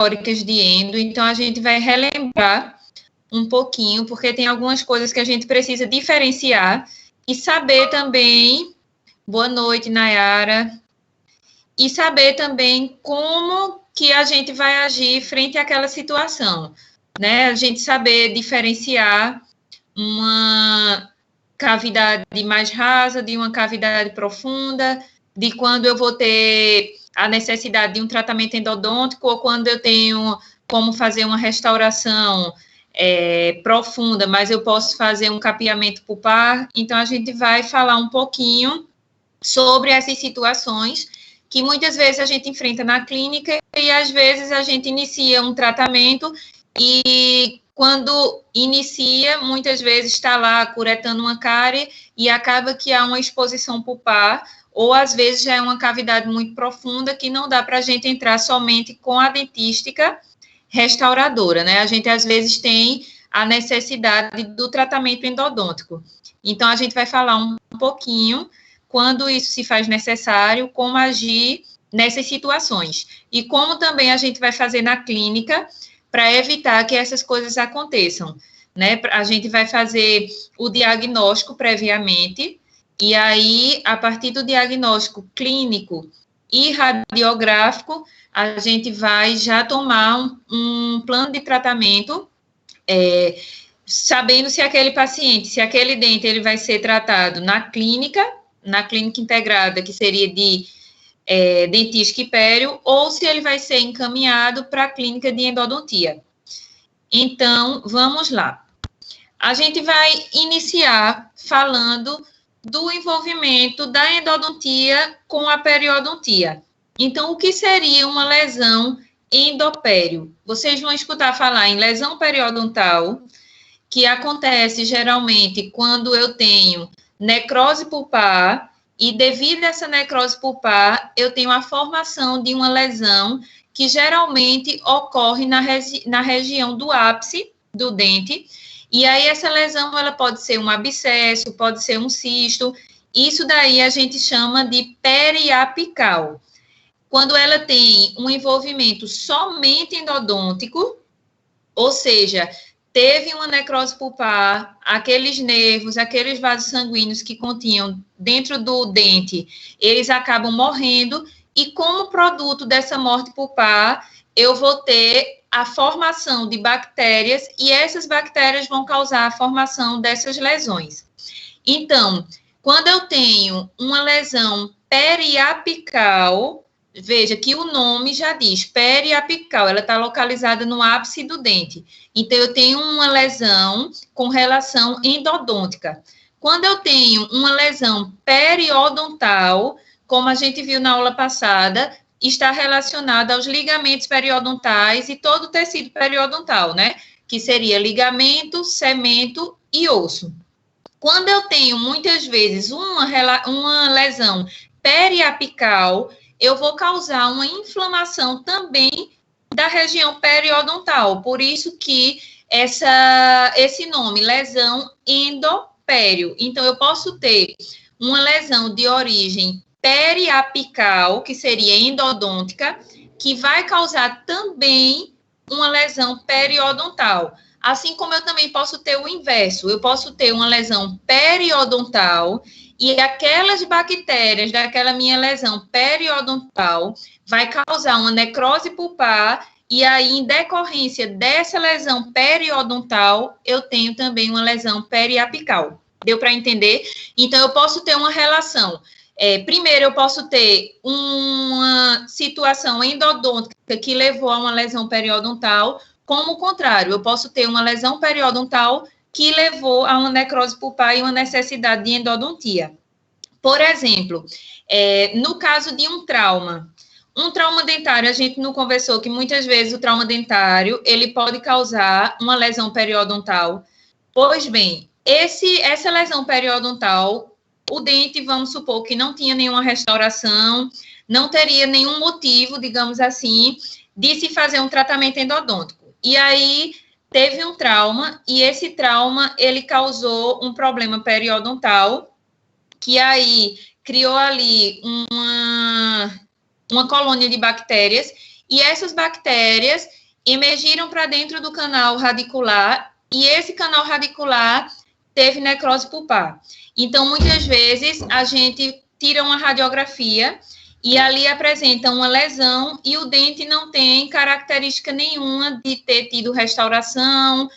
teóricas de endo, então a gente vai relembrar um pouquinho, porque tem algumas coisas que a gente precisa diferenciar e saber também, boa noite, Nayara, e saber também como que a gente vai agir frente àquela situação, né? A gente saber diferenciar uma cavidade mais rasa de uma cavidade profunda, de quando eu vou ter a necessidade de um tratamento endodôntico ou quando eu tenho como fazer uma restauração profunda, mas eu posso fazer um capeamento pulpar. Então, a gente vai falar um pouquinho sobre essas situações que muitas vezes a gente enfrenta na clínica e às vezes a gente inicia um tratamento e quando inicia, muitas vezes está lá curetando uma cárie e acaba que há uma exposição pulpar, ou às vezes já é uma cavidade muito profunda que não dá para a gente entrar somente com a dentística restauradora, né? A gente às vezes tem a necessidade do tratamento endodôntico. Então, a gente vai falar um pouquinho, quando isso se faz necessário, como agir nessas situações. E como também a gente vai fazer na clínica para evitar que essas coisas aconteçam, né? A gente vai fazer o diagnóstico previamente, e aí, a partir do diagnóstico clínico e radiográfico, a gente vai já tomar um plano de tratamento, sabendo se aquele paciente, se aquele dente, ele vai ser tratado na clínica integrada, que seria de dentística e pério, ou se ele vai ser encaminhado para a clínica de endodontia. Então, vamos lá. A gente vai iniciar falando do envolvimento da endodontia com a periodontia. Então, o que seria uma lesão endopério? Vocês vão escutar falar em lesão periodontal, que acontece geralmente quando eu tenho necrose pulpar, e devido a essa necrose pulpar, eu tenho a formação de uma lesão que geralmente ocorre na região do ápice do dente, e aí essa lesão, ela pode ser um abscesso, pode ser um cisto, isso daí a gente chama de periapical. Quando ela tem um envolvimento somente endodôntico, ou seja, teve uma necrose pulpar, aqueles nervos, aqueles vasos sanguíneos que continham dentro do dente, eles acabam morrendo, e como produto dessa morte pulpar, eu vou ter a formação de bactérias, e essas bactérias vão causar a formação dessas lesões. Então, quando eu tenho uma lesão periapical, veja que o nome já diz, periapical, ela está localizada no ápice do dente. Então, eu tenho uma lesão com relação endodôntica. Quando eu tenho uma lesão periodontal, como a gente viu na aula passada, está relacionada aos ligamentos periodontais e todo o tecido periodontal, né? Que seria ligamento, cemento e osso. Quando eu tenho, muitas vezes, uma lesão periapical, eu vou causar uma inflamação também da região periodontal. Por isso que esse nome, lesão endopério. Então, eu posso ter uma lesão de origem periapical, que seria endodôntica, que vai causar também uma lesão periodontal. Assim como eu também posso ter o inverso, eu posso ter uma lesão periodontal e aquelas bactérias daquela minha lesão periodontal vai causar uma necrose pulpar e aí, em decorrência dessa lesão periodontal, eu tenho também uma lesão periapical. Deu para entender? Então, eu posso ter uma relação. Primeiro, eu posso ter uma situação endodôntica que levou a uma lesão periodontal, como o contrário, eu posso ter uma lesão periodontal que levou a uma necrose pulpar e uma necessidade de endodontia. Por exemplo, no caso de um trauma dentário, a gente não conversou que muitas vezes o trauma dentário, ele pode causar uma lesão periodontal. Pois bem, essa lesão periodontal, o dente, vamos supor que não tinha nenhuma restauração, não teria nenhum motivo, digamos assim, de se fazer um tratamento endodôntico. E aí, teve um trauma, e esse trauma, ele causou um problema periodontal, que aí criou ali uma colônia de bactérias, e essas bactérias emergiram para dentro do canal radicular, e esse canal radicular teve necrose pulpar. Então, muitas vezes, a gente tira uma radiografia e ali apresenta uma lesão e o dente não tem característica nenhuma de ter tido restauração.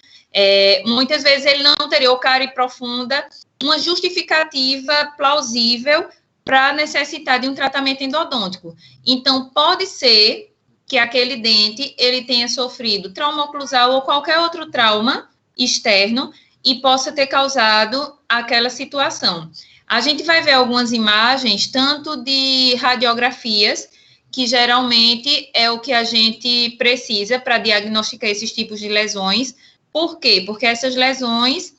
Muitas vezes ele não teria ou cárie profunda, uma justificativa plausível para necessitar de um tratamento endodôntico. Então, pode ser que aquele dente ele tenha sofrido trauma oclusal ou qualquer outro trauma externo e possa ter causado aquela situação. A gente vai ver algumas imagens, tanto de radiografias, que geralmente é o que a gente precisa para diagnosticar esses tipos de lesões. Por quê? Porque essas lesões,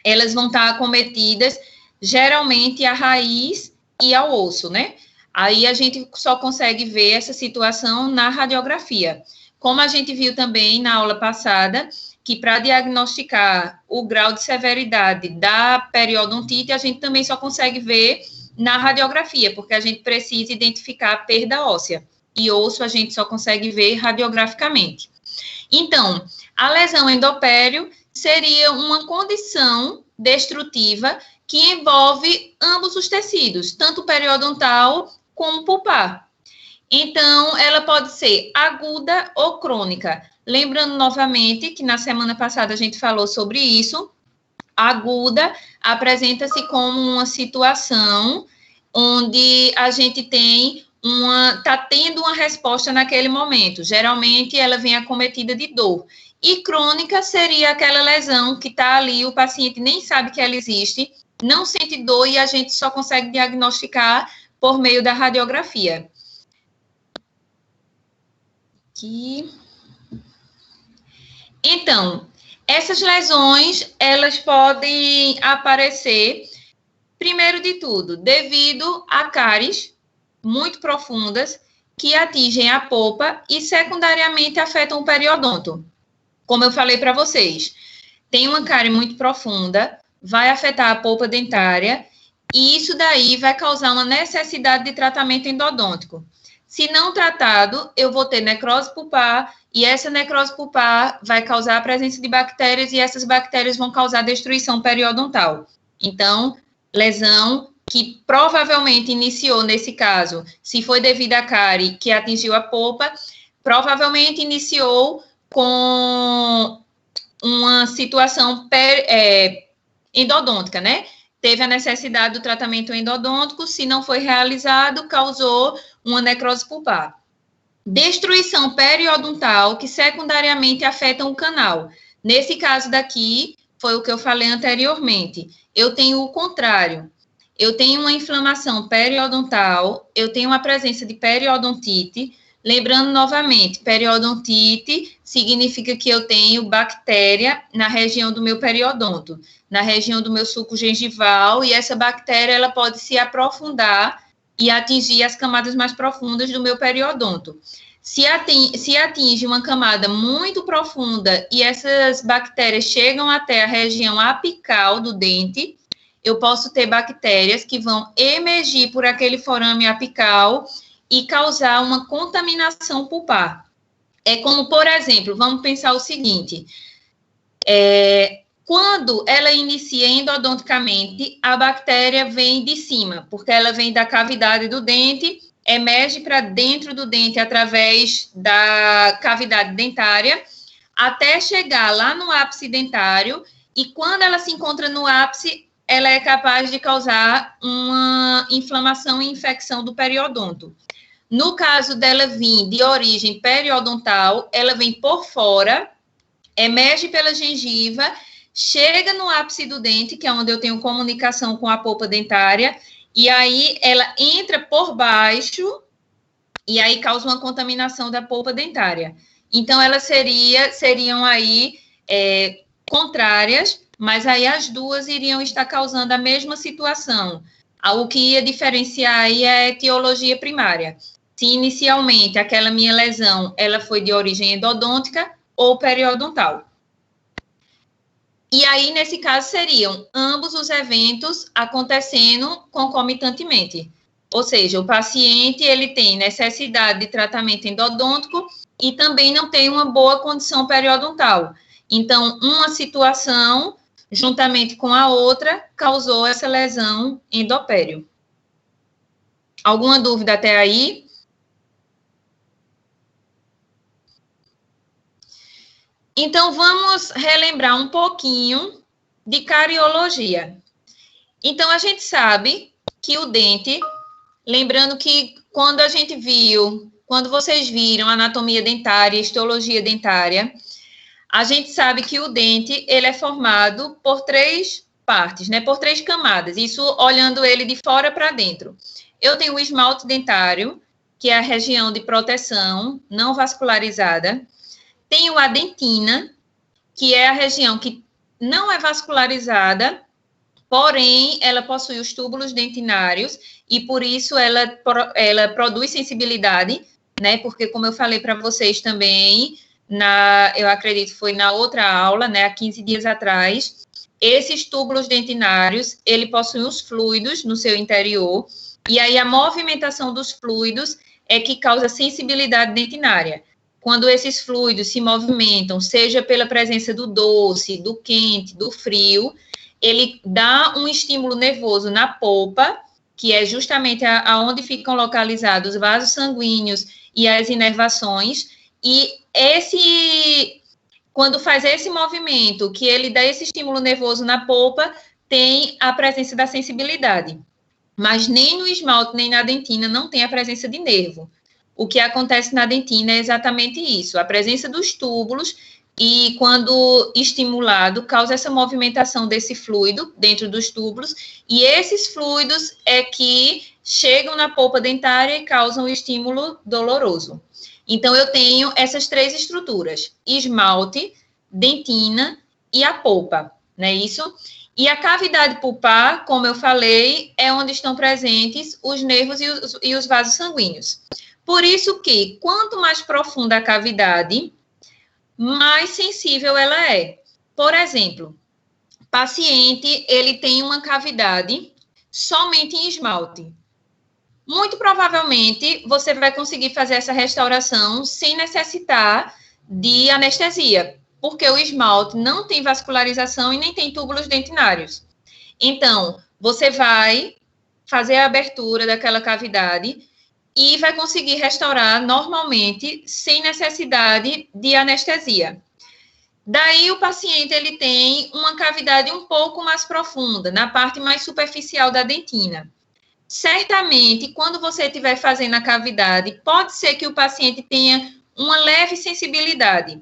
elas vão estar acometidas, geralmente, à raiz e ao osso, né? Aí a gente só consegue ver essa situação na radiografia. Como a gente viu também na aula passada, que para diagnosticar o grau de severidade da periodontite, a gente também só consegue ver na radiografia, porque a gente precisa identificar a perda óssea. E osso a gente só consegue ver radiograficamente. Então, a lesão endopério seria uma condição destrutiva que envolve ambos os tecidos, tanto periodontal como pulpar. Então, ela pode ser aguda ou crônica. Lembrando novamente que na semana passada a gente falou sobre isso, aguda apresenta-se como uma situação onde a gente está tendo uma resposta naquele momento. Geralmente, ela vem acometida de dor. E crônica seria aquela lesão que está ali, o paciente nem sabe que ela existe, não sente dor e a gente só consegue diagnosticar por meio da radiografia. Aqui. Então, essas lesões, elas podem aparecer, primeiro de tudo, devido a cáries muito profundas que atingem a polpa e secundariamente afetam o periodonto. Como eu falei para vocês, tem uma cárie muito profunda, vai afetar a polpa dentária e isso daí vai causar uma necessidade de tratamento endodôntico. Se não tratado, eu vou ter necrose pulpar e essa necrose pulpar vai causar a presença de bactérias e essas bactérias vão causar destruição periodontal. Então, lesão que provavelmente iniciou nesse caso, se foi devido à cárie que atingiu a polpa, provavelmente iniciou com uma situação endodôntica, né? Teve a necessidade do tratamento endodôntico, se não foi realizado, causou uma necrose pulpar. Destruição periodontal, que secundariamente afeta o canal. Nesse caso daqui, foi o que eu falei anteriormente. Eu tenho o contrário. Eu tenho uma inflamação periodontal, eu tenho uma presença de periodontite. Lembrando novamente, periodontite significa que eu tenho bactéria na região do meu periodonto, na região do meu sulco gengival, e essa bactéria ela pode se aprofundar e atingir as camadas mais profundas do meu periodonto. Se atinge uma camada muito profunda e essas bactérias chegam até a região apical do dente, eu posso ter bactérias que vão emergir por aquele forame apical e causar uma contaminação pulpar. É como, por exemplo, vamos pensar o seguinte, quando ela inicia endodonticamente, a bactéria vem de cima, porque ela vem da cavidade do dente, emerge para dentro do dente através da cavidade dentária, até chegar lá no ápice dentário, e quando ela se encontra no ápice, ela é capaz de causar uma inflamação e infecção do periodonto. No caso dela vir de origem periodontal, ela vem por fora, emerge pela gengiva, chega no ápice do dente, que é onde eu tenho comunicação com a polpa dentária, e aí ela entra por baixo, e aí causa uma contaminação da polpa dentária. Então, elas seriam aí contrárias, mas aí as duas iriam estar causando a mesma situação. O que ia diferenciar aí é a etiologia primária. Se inicialmente aquela minha lesão, ela foi de origem endodôntica ou periodontal. E aí, nesse caso, seriam ambos os eventos acontecendo concomitantemente. Ou seja, o paciente, ele tem necessidade de tratamento endodôntico e também não tem uma boa condição periodontal. Então, uma situação, juntamente com a outra, causou essa lesão endopério. Alguma dúvida até aí? Então, vamos relembrar um pouquinho de cariologia. Então, a gente sabe que o dente, lembrando que quando a gente viu, quando vocês viram anatomia dentária, histologia dentária, a gente sabe que o dente, ele é formado por 3 partes, né? Por 3 camadas, isso olhando ele de fora para dentro. Eu tenho o esmalte dentário, que é a região de proteção não vascularizada. Tenho a dentina, que é a região que não é vascularizada, porém, ela possui os túbulos dentinários e, por isso, ela produz sensibilidade, né? Porque, como eu falei para vocês também, eu acredito que foi na outra aula, né? Há 15 dias atrás, esses túbulos dentinários, ele possui os fluidos no seu interior e aí a movimentação dos fluidos é que causa sensibilidade dentinária. Quando esses fluidos se movimentam, seja pela presença do doce, do quente, do frio, ele dá um estímulo nervoso na polpa, que é justamente aonde ficam localizados os vasos sanguíneos e as inervações, e quando faz esse movimento, que ele dá esse estímulo nervoso na polpa, tem a presença da sensibilidade. Mas nem no esmalte, nem na dentina não tem a presença de nervo. O que acontece na dentina é exatamente isso, a presença dos túbulos e, quando estimulado, causa essa movimentação desse fluido dentro dos túbulos, e esses fluidos é que chegam na polpa dentária e causam o estímulo doloroso. Então, eu tenho essas 3 estruturas, esmalte, dentina e a polpa, não é isso? E a cavidade pulpar, como eu falei, é onde estão presentes os nervos e os vasos sanguíneos. Por isso que, quanto mais profunda a cavidade, mais sensível ela é. Por exemplo, paciente, ele tem uma cavidade somente em esmalte. Muito provavelmente, você vai conseguir fazer essa restauração sem necessitar de anestesia, porque o esmalte não tem vascularização e nem tem túbulos dentinários. Então, você vai fazer a abertura daquela cavidade e vai conseguir restaurar normalmente, sem necessidade de anestesia. Daí, o paciente, ele tem uma cavidade um pouco mais profunda, na parte mais superficial da dentina. Certamente, quando você estiver fazendo a cavidade, pode ser que o paciente tenha uma leve sensibilidade,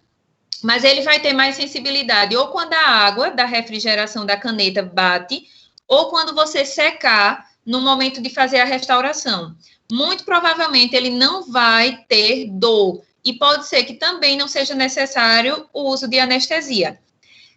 mas ele vai ter mais sensibilidade ou quando a água da refrigeração da caneta bate, ou quando você secar no momento de fazer a restauração. Muito provavelmente ele não vai ter dor e pode ser que também não seja necessário o uso de anestesia.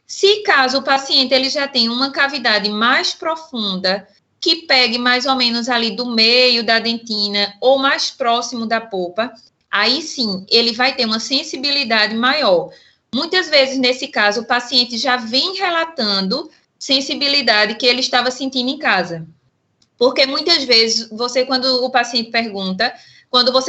Se caso o paciente ele já tem uma cavidade mais profunda, que pegue mais ou menos ali do meio da dentina ou mais próximo da polpa, aí sim, ele vai ter uma sensibilidade maior. Muitas vezes, nesse caso, o paciente já vem relatando sensibilidade que ele estava sentindo em casa. Porque muitas vezes, quando você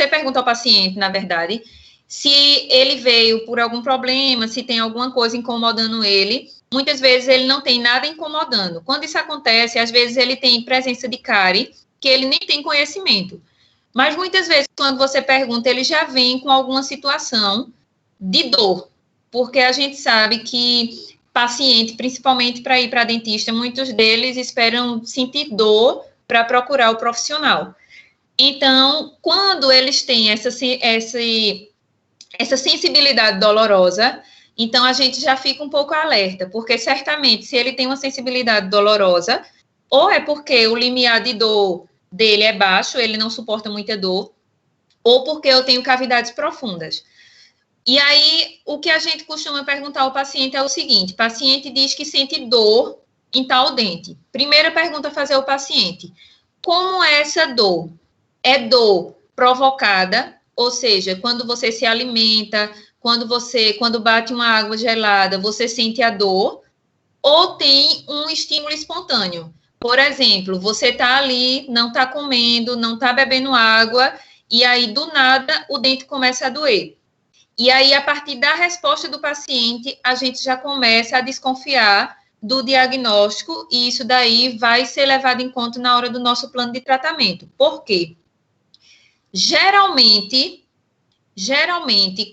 pergunta ao paciente, na verdade, se ele veio por algum problema, se tem alguma coisa incomodando ele, muitas vezes ele não tem nada incomodando. Quando isso acontece, às vezes ele tem presença de cárie, que ele nem tem conhecimento. Mas muitas vezes, quando você pergunta, ele já vem com alguma situação de dor. Porque a gente sabe que paciente, principalmente para ir para dentista, muitos deles esperam sentir dor para procurar o profissional. Então, quando eles têm essa sensibilidade dolorosa, então a gente já fica um pouco alerta, porque certamente, se ele tem uma sensibilidade dolorosa, ou é porque o limiar de dor dele é baixo, ele não suporta muita dor, ou porque eu tenho cavidades profundas. E aí, o que a gente costuma perguntar ao paciente é o seguinte: o paciente diz que sente dor em tal dente. Primeira pergunta a fazer ao paciente: como é essa dor? É dor provocada, ou seja, quando você se alimenta, quando bate uma água gelada, você sente a dor, ou tem um estímulo espontâneo? Por exemplo, você está ali, não está comendo, não está bebendo água, e aí, do nada, o dente começa a doer. E aí, a partir da resposta do paciente, a gente já começa a desconfiar do diagnóstico, e isso daí vai ser levado em conta na hora do nosso plano de tratamento. Por quê? Geralmente,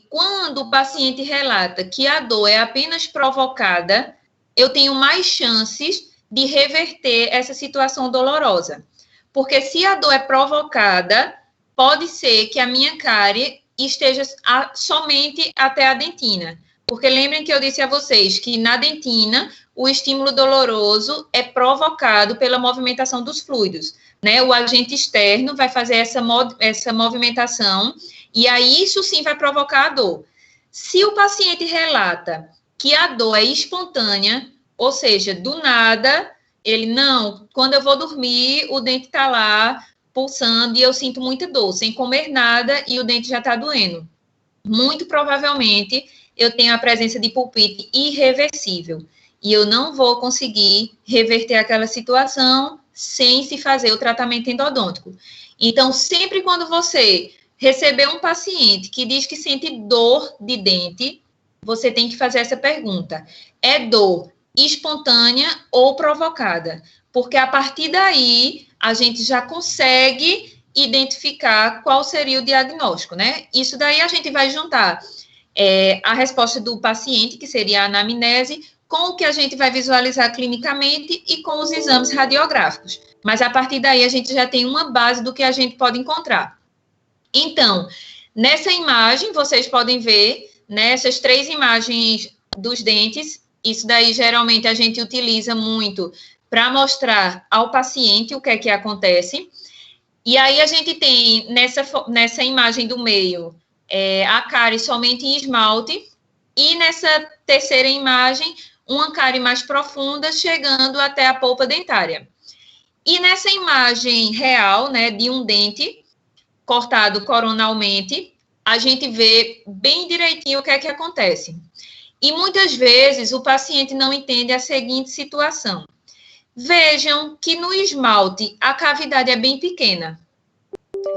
quando o paciente relata que a dor é apenas provocada, eu tenho mais chances de reverter essa situação dolorosa. Porque se a dor é provocada, pode ser que a minha cárie esteja somente até a dentina. Porque lembrem que eu disse a vocês que na dentina, o estímulo doloroso é provocado pela movimentação dos fluidos, né? O agente externo vai fazer essa movimentação, e aí isso sim vai provocar a dor. Se o paciente relata que a dor é espontânea, ou seja, do nada, ele, não, quando eu vou dormir, o dente está lá pulsando e eu sinto muita dor, sem comer nada e o dente já está doendo. Muito provavelmente, eu tenho a presença de pulpite irreversível e eu não vou conseguir reverter aquela situação sem se fazer o tratamento endodôntico. Então, sempre quando você receber um paciente que diz que sente dor de dente, você tem que fazer essa pergunta: é dor espontânea ou provocada? Porque a partir daí, a gente já consegue identificar qual seria o diagnóstico, né? Isso daí a gente vai juntar a resposta do paciente, que seria a anamnese, com o que a gente vai visualizar clinicamente e com os exames radiográficos. Mas a partir daí a gente já tem uma base do que a gente pode encontrar. Então, nessa imagem, vocês podem ver, né, essas 3 imagens dos dentes. Isso daí, geralmente, a gente utiliza muito para mostrar ao paciente o que é que acontece. E aí, a gente tem, nessa imagem do meio, a cárie somente em esmalte, e nessa terceira imagem, uma cárie mais profunda, chegando até a polpa dentária. E nessa imagem real, né, de um dente cortado coronalmente, a gente vê bem direitinho o que é que acontece. E muitas vezes o paciente não entende a seguinte situação. Vejam que no esmalte a cavidade é bem pequena.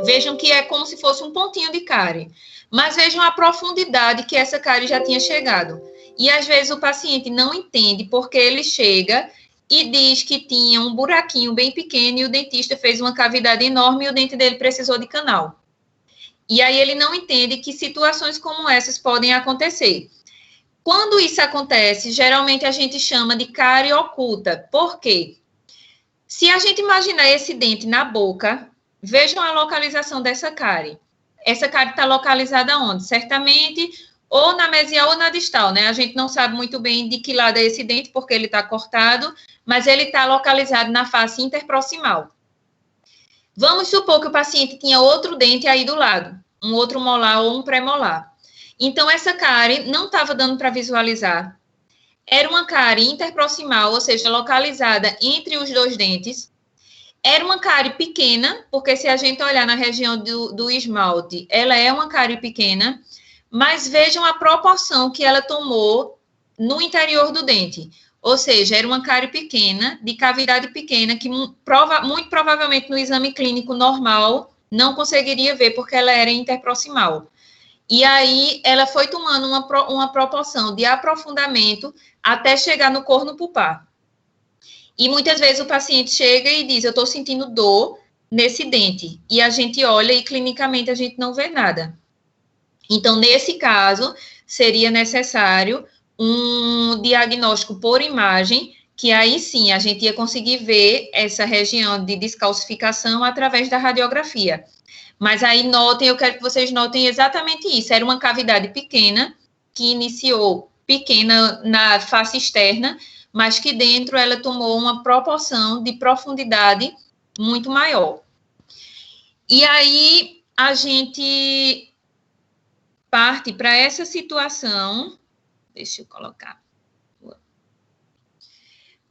Vejam que é como se fosse um pontinho de cárie. Mas vejam a profundidade que essa cárie já tinha chegado. E às vezes o paciente não entende porque ele chega e diz que tinha um buraquinho bem pequeno e o dentista fez uma cavidade enorme e o dente dele precisou de canal. E aí ele não entende que situações como essas podem acontecer. Quando isso acontece, geralmente a gente chama de cárie oculta. Por quê? Se a gente imaginar esse dente na boca, vejam a localização dessa cárie. Essa cárie está localizada onde? Certamente ou na mesial ou na distal, né? A gente não sabe muito bem de que lado é esse dente, porque ele está cortado, mas ele está localizado na face interproximal. Vamos supor que o paciente tinha outro dente aí do lado, um outro molar ou um pré-molar. Então, essa cárie não estava dando para visualizar. Era uma cárie interproximal, ou seja, localizada entre os 2 dentes. Era uma cárie pequena, porque se a gente olhar na região do esmalte, ela é uma cárie pequena, mas vejam a proporção que ela tomou no interior do dente. Ou seja, era uma cárie pequena, de cavidade pequena, que muito provavelmente no exame clínico normal não conseguiria ver, porque ela era interproximal. E aí, ela foi tomando uma proporção de aprofundamento até chegar no corno pulpar. E muitas vezes o paciente chega e diz, eu estou sentindo dor nesse dente. E a gente olha e clinicamente a gente não vê nada. Então, nesse caso, seria necessário um diagnóstico por imagem, que aí sim a gente ia conseguir ver essa região de descalcificação através da radiografia. Mas aí notem, eu quero que vocês notem exatamente isso. Era uma cavidade pequena, que iniciou pequena na face externa, mas que dentro ela tomou uma proporção de profundidade muito maior. E aí a gente parte para essa situação, deixa eu colocar,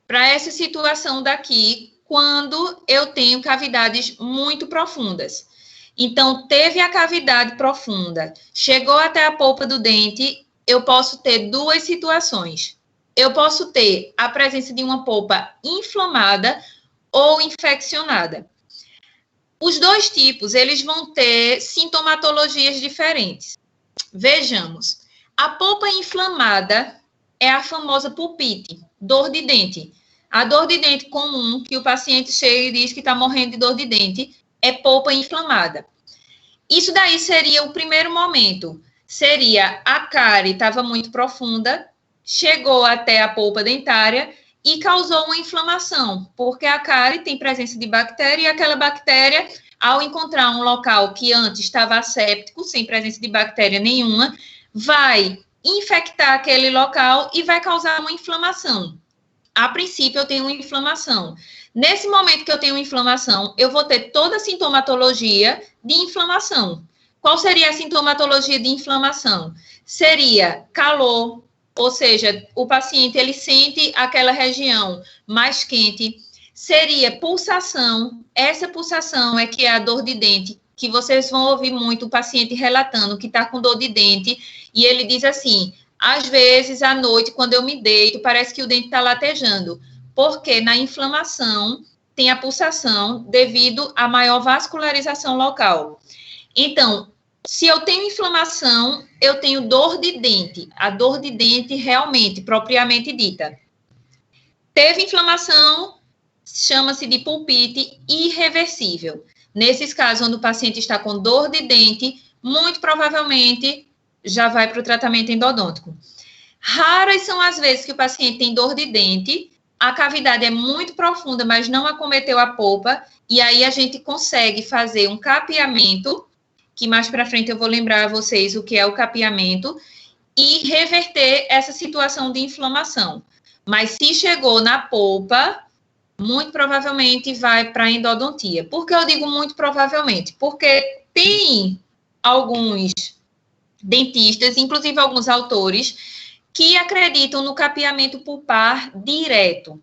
para essa situação daqui, quando eu tenho cavidades muito profundas. Então, teve a cavidade profunda, chegou até a polpa do dente, eu posso ter 2 situações. Eu posso ter a presença de uma polpa inflamada ou infeccionada. Os dois tipos, eles vão ter sintomatologias diferentes. Vejamos, a polpa inflamada é a famosa pulpite, dor de dente. A dor de dente comum, que o paciente chega e diz que está morrendo de dor de dente, é polpa inflamada. Isso daí seria o primeiro momento. Seria a cárie estava muito profunda, chegou até a polpa dentária e causou uma inflamação, porque a cárie tem presença de bactéria e aquela bactéria, ao encontrar um local que antes estava asséptico, sem presença de bactéria nenhuma, vai infectar aquele local e vai causar uma inflamação. A princípio, eu tenho uma inflamação. Nesse momento que eu tenho inflamação, eu vou ter toda a sintomatologia de inflamação. Qual seria a sintomatologia de inflamação? Seria calor, ou seja, o paciente ele sente aquela região mais quente. Seria pulsação. Essa pulsação é que é a dor de dente, que vocês vão ouvir muito o paciente relatando que está com dor de dente, e ele diz assim, às vezes, à noite, quando eu me deito, parece que o dente está latejando, porque na inflamação tem a pulsação devido à maior vascularização local. Então, se eu tenho inflamação, eu tenho dor de dente. A dor de dente realmente, propriamente dita. Teve inflamação, chama-se de pulpite irreversível. Nesses casos, onde o paciente está com dor de dente, muito provavelmente já vai para o tratamento endodôntico. Raras são as vezes que o paciente tem dor de dente, a cavidade é muito profunda, mas não acometeu a polpa, e aí a gente consegue fazer um capeamento, que mais para frente eu vou lembrar a vocês o que é o capeamento, e reverter essa situação de inflamação. Mas se chegou na polpa, muito provavelmente vai para a endodontia. Por que eu digo muito provavelmente? Porque tem alguns dentistas, inclusive alguns autores, que acreditam no capeamento pulpar direto,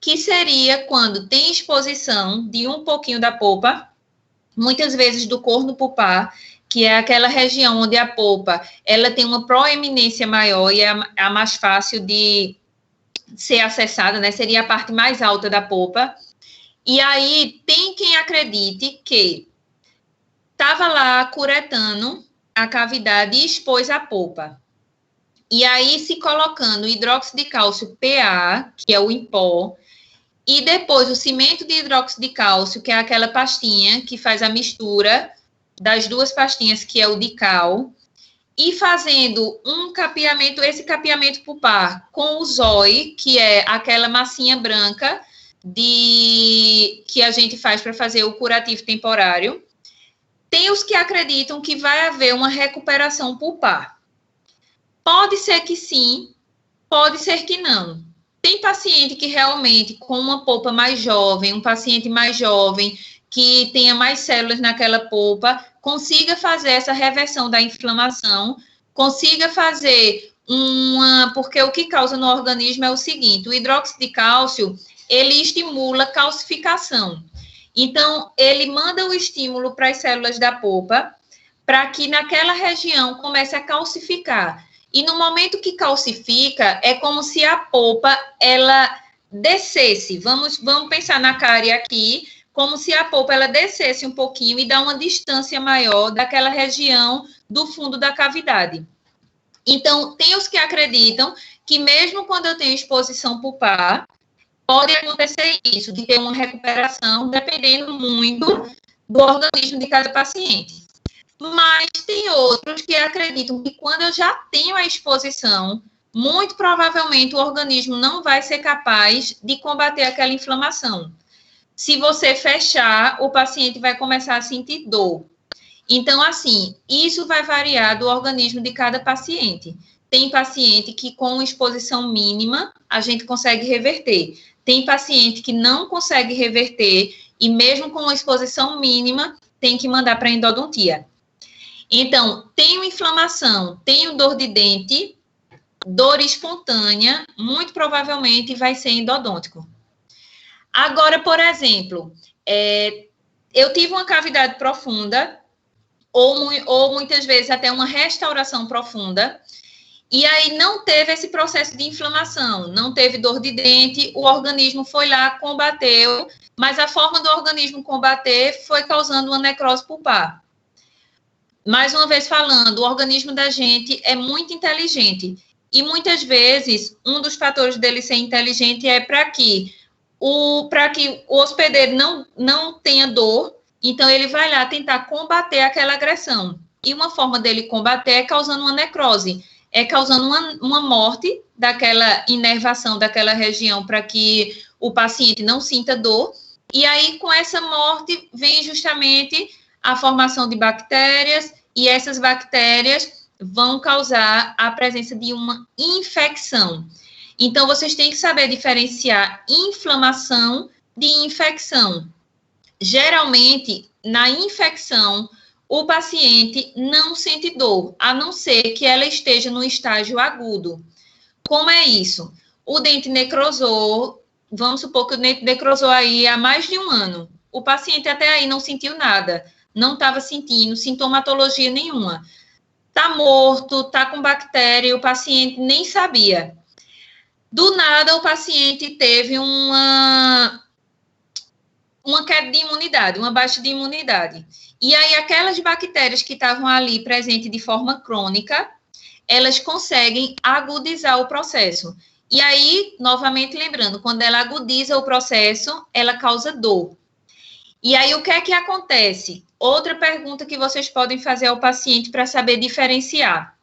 que seria quando tem exposição de um pouquinho da polpa, muitas vezes do corno pulpar, que é aquela região onde a polpa ela tem uma proeminência maior e é a mais fácil de ser acessada, né? Seria a parte mais alta da polpa. E aí tem quem acredite que estava lá curetando a cavidade e expôs a polpa. E aí, se colocando hidróxido de cálcio PA, que é o em pó, e depois o cimento de hidróxido de cálcio, que é aquela pastinha que faz a mistura das duas pastinhas, que é o de cal, e fazendo um capeamento, esse capeamento pulpar com o zói, que é aquela massinha branca que a gente faz para fazer o curativo temporário. Tem os que acreditam que vai haver uma recuperação pulpar. Pode ser que sim, pode ser que não. Tem paciente que realmente, com uma polpa mais jovem, um paciente mais jovem, que tenha mais células naquela polpa, consiga fazer essa reversão da inflamação, consiga fazer porque o que causa no organismo é o seguinte, o hidróxido de cálcio, ele estimula calcificação. Então, ele manda o estímulo para as células da polpa, para que naquela região comece a calcificar. E no momento que calcifica, é como se a polpa, ela descesse. Vamos pensar na cárie aqui, como se a polpa, ela descesse um pouquinho e dá uma distância maior daquela região do fundo da cavidade. Então, tem os que acreditam que mesmo quando eu tenho exposição pulpar, pode acontecer isso, de ter uma recuperação, dependendo muito do organismo de cada paciente. Mas tem outros que acreditam que quando eu já tenho a exposição, muito provavelmente o organismo não vai ser capaz de combater aquela inflamação. Se você fechar, o paciente vai começar a sentir dor. Então, assim, isso vai variar do organismo de cada paciente. Tem paciente que com exposição mínima, a gente consegue reverter. Tem paciente que não consegue reverter e mesmo com uma exposição mínima, tem que mandar para endodontia. Então, tenho inflamação, tenho dor de dente, dor espontânea, muito provavelmente vai ser endodôntico. Agora, por exemplo, eu tive uma cavidade profunda, ou muitas vezes até uma restauração profunda, E aí não teve esse processo de inflamação, não teve dor de dente, o organismo foi lá, combateu, mas a forma do organismo combater foi causando uma necrose pulpar. Mais uma vez falando, o organismo da gente é muito inteligente. E muitas vezes, um dos fatores dele ser inteligente é para que o hospedeiro não tenha dor, então ele vai lá tentar combater aquela agressão. E uma forma dele combater é causando uma necrose, é causando uma morte daquela inervação daquela região para que o paciente não sinta dor. E aí, com essa morte, vem justamente a formação de bactérias, e essas bactérias vão causar a presença de uma infecção. Então, vocês têm que saber diferenciar inflamação de infecção. Geralmente, na infecção, o paciente não sente dor, a não ser que ela esteja no estágio agudo. Como é isso? O dente necrosou, vamos supor que o dente necrosou aí há mais de um ano. O paciente até aí não sentiu nada, não estava sentindo sintomatologia nenhuma. Está morto, está com bactéria, e o paciente nem sabia. Do nada, o paciente teve uma queda de imunidade, uma baixa de imunidade. E aí, aquelas bactérias que estavam ali presentes de forma crônica, elas conseguem agudizar o processo. E aí, novamente lembrando, quando ela agudiza o processo, ela causa dor. E aí, o que é que acontece? Outra pergunta que vocês podem fazer ao paciente para saber diferenciar.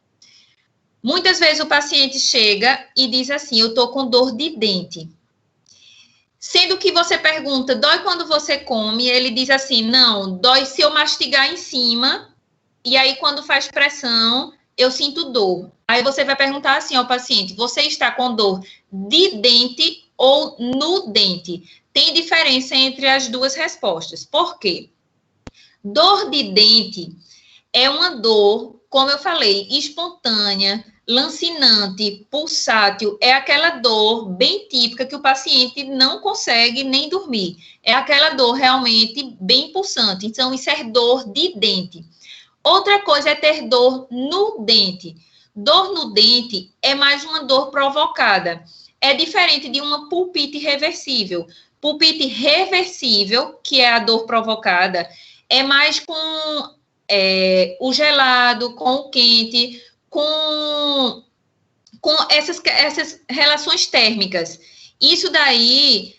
Muitas vezes o paciente chega e diz assim, eu estou com dor de dente. Sendo que você pergunta, dói quando você come? Ele diz assim, não, dói se eu mastigar em cima, e aí quando faz pressão, eu sinto dor. Aí você vai perguntar assim ao paciente, você está com dor de dente ou no dente? Tem diferença entre as duas respostas. Por quê? Dor de dente é uma dor, como eu falei, espontânea, lancinante, pulsátil, é aquela dor bem típica que o paciente não consegue nem dormir. É aquela dor realmente bem pulsante. Então, isso é dor de dente. Outra coisa é ter dor no dente. Dor no dente é mais uma dor provocada. É diferente de uma pulpite reversível. Pulpite reversível, que é a dor provocada, é mais com o gelado, com o quente, com essas relações térmicas. Isso daí,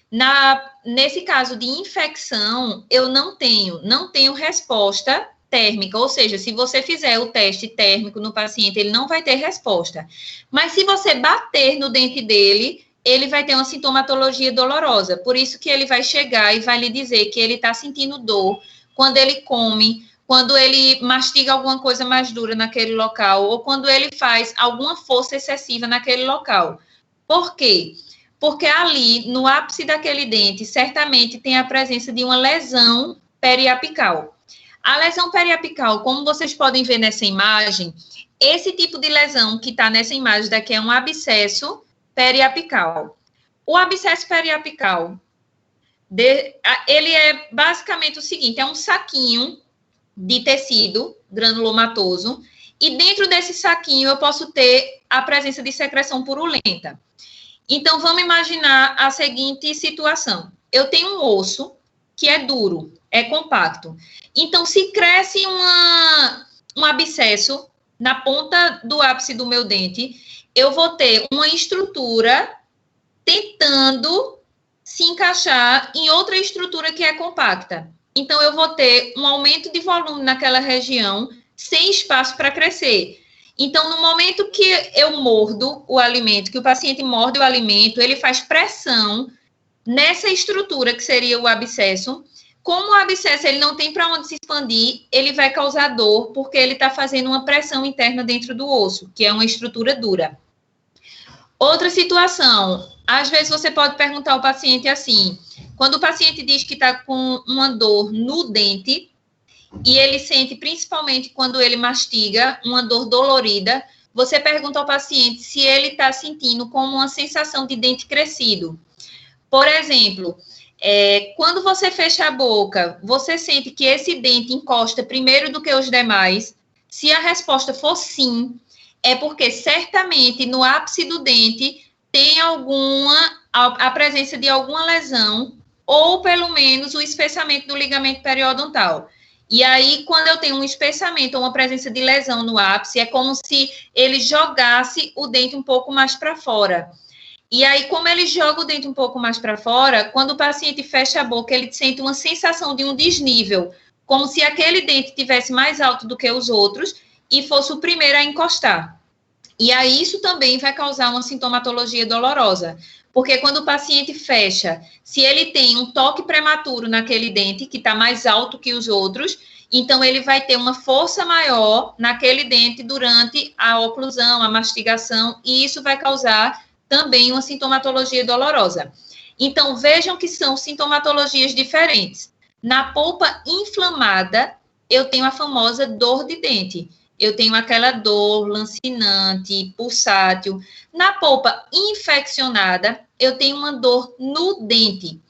nesse caso de infecção, eu não tenho resposta térmica, ou seja, se você fizer o teste térmico no paciente, ele não vai ter resposta. Mas se você bater no dente dele, ele vai ter uma sintomatologia dolorosa. Por isso que ele vai chegar e vai lhe dizer que ele está sentindo dor quando ele come, quando ele mastiga alguma coisa mais dura naquele local, ou quando ele faz alguma força excessiva naquele local. Por quê? Porque ali, no ápice daquele dente, certamente tem a presença de uma lesão periapical. A lesão periapical, como vocês podem ver nessa imagem, esse tipo de lesão que está nessa imagem daqui é um abscesso periapical. O abscesso periapical, ele é basicamente o seguinte, é um saquinho de tecido granulomatoso, e dentro desse saquinho eu posso ter a presença de secreção purulenta. Então, vamos imaginar a seguinte situação. Eu tenho um osso que é duro, é compacto. Então, se cresce um abscesso na ponta do ápice do meu dente, eu vou ter uma estrutura tentando se encaixar em outra estrutura que é compacta. Então, eu vou ter um aumento de volume naquela região sem espaço para crescer. Então, no momento que eu mordo o alimento, que o paciente morde o alimento, ele faz pressão nessa estrutura que seria o abscesso. Como o abscesso ele não tem para onde se expandir, ele vai causar dor, porque ele está fazendo uma pressão interna dentro do osso, que é uma estrutura dura. Outra situação, às vezes você pode perguntar ao paciente assim, quando o paciente diz que está com uma dor no dente, e ele sente, principalmente quando ele mastiga, uma dor dolorida, você pergunta ao paciente se ele está sentindo como uma sensação de dente crescido. Por exemplo, quando você fecha a boca, você sente que esse dente encosta primeiro do que os demais? Se a resposta for sim, é porque certamente no ápice do dente tem a presença de alguma lesão, ou pelo menos o espessamento do ligamento periodontal. E aí, quando eu tenho um espessamento ou uma presença de lesão no ápice, é como se ele jogasse o dente um pouco mais para fora. E aí, como ele joga o dente um pouco mais para fora, quando o paciente fecha a boca, ele sente uma sensação de um desnível, como se aquele dente tivesse mais alto do que os outros e fosse o primeiro a encostar. E aí, isso também vai causar uma sintomatologia dolorosa, porque quando o paciente fecha, se ele tem um toque prematuro naquele dente, que está mais alto que os outros, então ele vai ter uma força maior naquele dente durante a oclusão, a mastigação, e isso vai causar também uma sintomatologia dolorosa. Então, vejam que são sintomatologias diferentes. Na polpa inflamada, eu tenho a famosa dor de dente. Eu tenho aquela dor lancinante, pulsátil. Na polpa infeccionada, eu tenho uma dor no dente.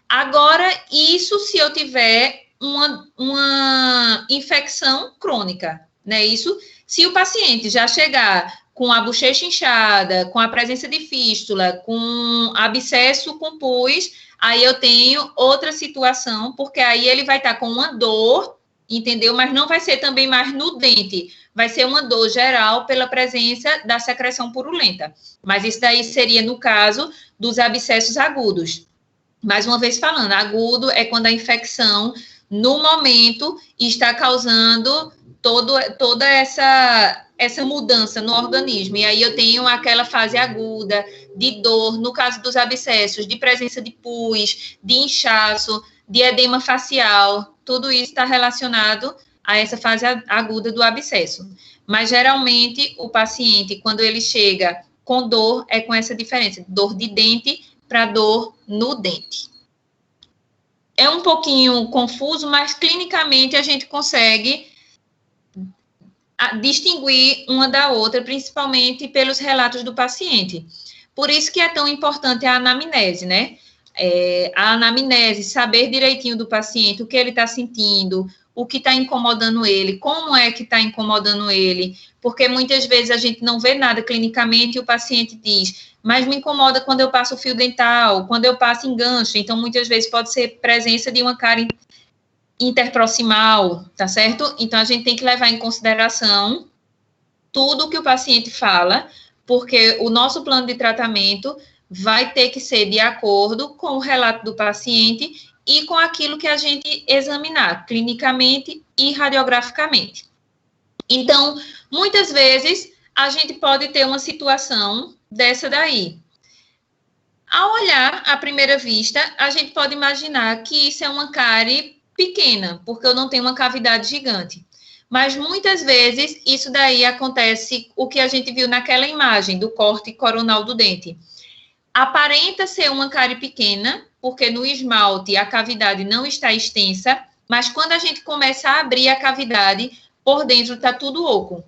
Agora, isso se eu tiver uma infecção crônica, né? Isso, se o paciente já chegar com a bochecha inchada, com a presença de fístula, com abscesso com pus, aí eu tenho outra situação, porque aí ele vai estar com uma dor, entendeu? Mas não vai ser também mais no dente, vai ser uma dor geral pela presença da secreção purulenta. Mas isso daí seria no caso dos abscessos agudos. Mais uma vez falando, agudo é quando a infecção, no momento, está causando toda essa mudança no organismo. E aí eu tenho aquela fase aguda de dor, no caso dos abscessos, de presença de pus, de inchaço, de edema facial, tudo isso está relacionado a essa fase aguda do abscesso. Mas, geralmente, o paciente, quando ele chega com dor, é com essa diferença, dor de dente para dor no dente. É um pouquinho confuso, mas, clinicamente, a gente consegue distinguir uma da outra, principalmente pelos relatos do paciente. Por isso que é tão importante a anamnese, né? A anamnese, saber direitinho do paciente o que ele está sentindo, o que está incomodando ele, como é que está incomodando ele, porque muitas vezes a gente não vê nada clinicamente e o paciente diz, mas me incomoda quando eu passo o fio dental, quando eu passo enganche, então muitas vezes pode ser presença de uma cárie interproximal, tá certo? Então a gente tem que levar em consideração tudo que o paciente fala, porque o nosso plano de tratamento vai ter que ser de acordo com o relato do paciente e com aquilo que a gente examinar clinicamente e radiograficamente. Então, muitas vezes, a gente pode ter uma situação dessa daí. Ao olhar à primeira vista, a gente pode imaginar que isso é uma cárie pequena, porque eu não tenho uma cavidade gigante. Mas, muitas vezes, isso daí acontece, o que a gente viu naquela imagem do corte coronal do dente. Aparenta ser uma cárie pequena, porque no esmalte a cavidade não está extensa, mas quando a gente começa a abrir a cavidade, por dentro está tudo oco.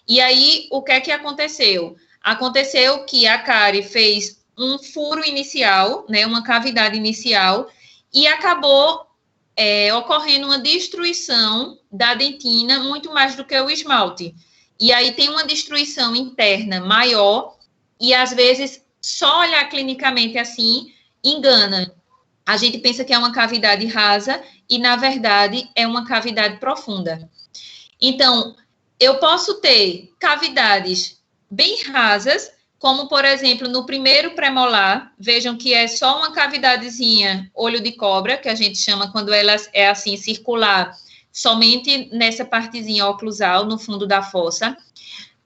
E aí, o que é que aconteceu? Aconteceu que a cárie fez um furo inicial, né, uma cavidade inicial, e acabou ocorrendo uma destruição da dentina muito mais do que o esmalte. E aí tem uma destruição interna maior, e às vezes só olhar clinicamente assim engana. A gente pensa que é uma cavidade rasa e, na verdade, é uma cavidade profunda. Então, eu posso ter cavidades bem rasas, como, por exemplo, no primeiro premolar, vejam que é só uma cavidadezinha, olho de cobra, que a gente chama quando ela é assim, circular, somente nessa partezinha oclusal, no fundo da fossa.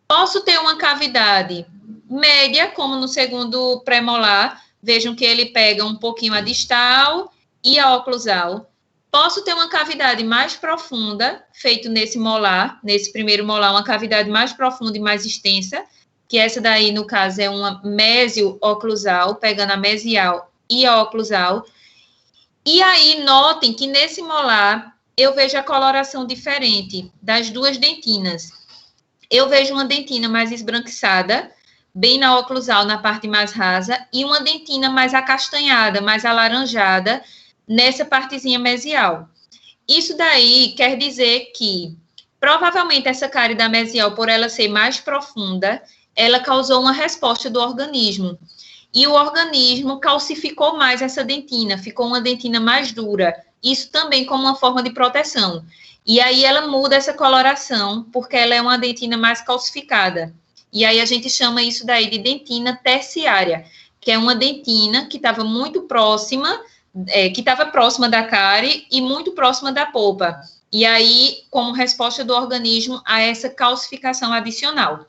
Posso ter uma cavidade média, como no segundo premolar, vejam que ele pega um pouquinho a distal e a oclusal. Posso ter uma cavidade mais profunda, feito nesse molar, nesse primeiro molar, uma cavidade mais profunda e mais extensa, que essa daí, no caso, é uma mesio-oclusal, pegando a mesial e a oclusal. E aí, notem que nesse molar, eu vejo a coloração diferente das duas dentinas. Eu vejo uma dentina mais esbranquiçada, bem na oclusal, na parte mais rasa, e uma dentina mais acastanhada, mais alaranjada, nessa partezinha mesial. Isso daí quer dizer que, Provavelmente essa cárie da mesial, por ela ser mais profunda, ela causou uma resposta do organismo. E o organismo calcificou mais essa dentina, ficou uma dentina mais dura. Isso também como uma forma de proteção. E aí ela muda essa coloração, porque ela é uma dentina mais calcificada. E aí a gente chama isso daí de dentina terciária, que é uma dentina que estava muito próxima, que estava próxima da cárie e muito próxima da polpa. E aí, como resposta do organismo a essa calcificação adicional.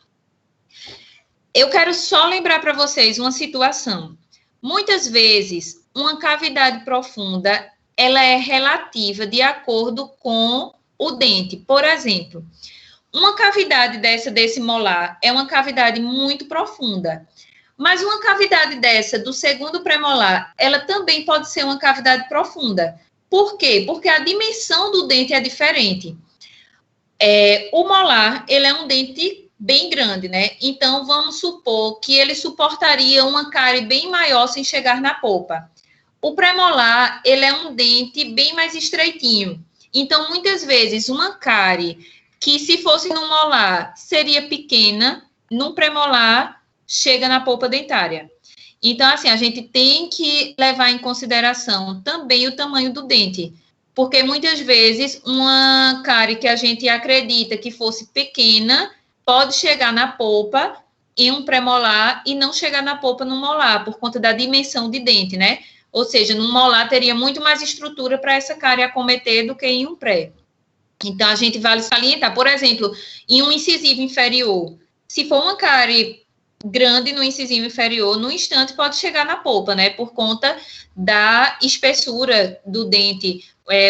Eu quero só lembrar para vocês uma situação. Muitas vezes, uma cavidade profunda, ela é relativa de acordo com o dente. Por exemplo, uma cavidade desse molar é uma cavidade muito profunda. Mas uma cavidade dessa do segundo premolar, ela também pode ser uma cavidade profunda. Por quê? Porque a dimensão do dente é diferente. O molar, ele é um dente bem grande, né? Então, vamos supor que ele suportaria uma cárie bem maior sem chegar na polpa. O premolar, ele é um dente bem mais estreitinho. Então, muitas vezes, uma cárie que, se fosse no molar, seria pequena, no premolar, chega na polpa dentária. Então, assim, a gente tem que levar em consideração também o tamanho do dente. Porque, muitas vezes, uma cárie que a gente acredita que fosse pequena pode chegar na polpa em um premolar e não chegar na polpa no molar, por conta da dimensão de dente, né? Ou seja, no molar teria muito mais estrutura para essa cárie acometer do que em um pré. Então, a gente vale salientar, por exemplo, em um incisivo inferior, se for uma cárie grande no incisivo inferior, no instante pode chegar na polpa, né? Por conta da espessura do dente,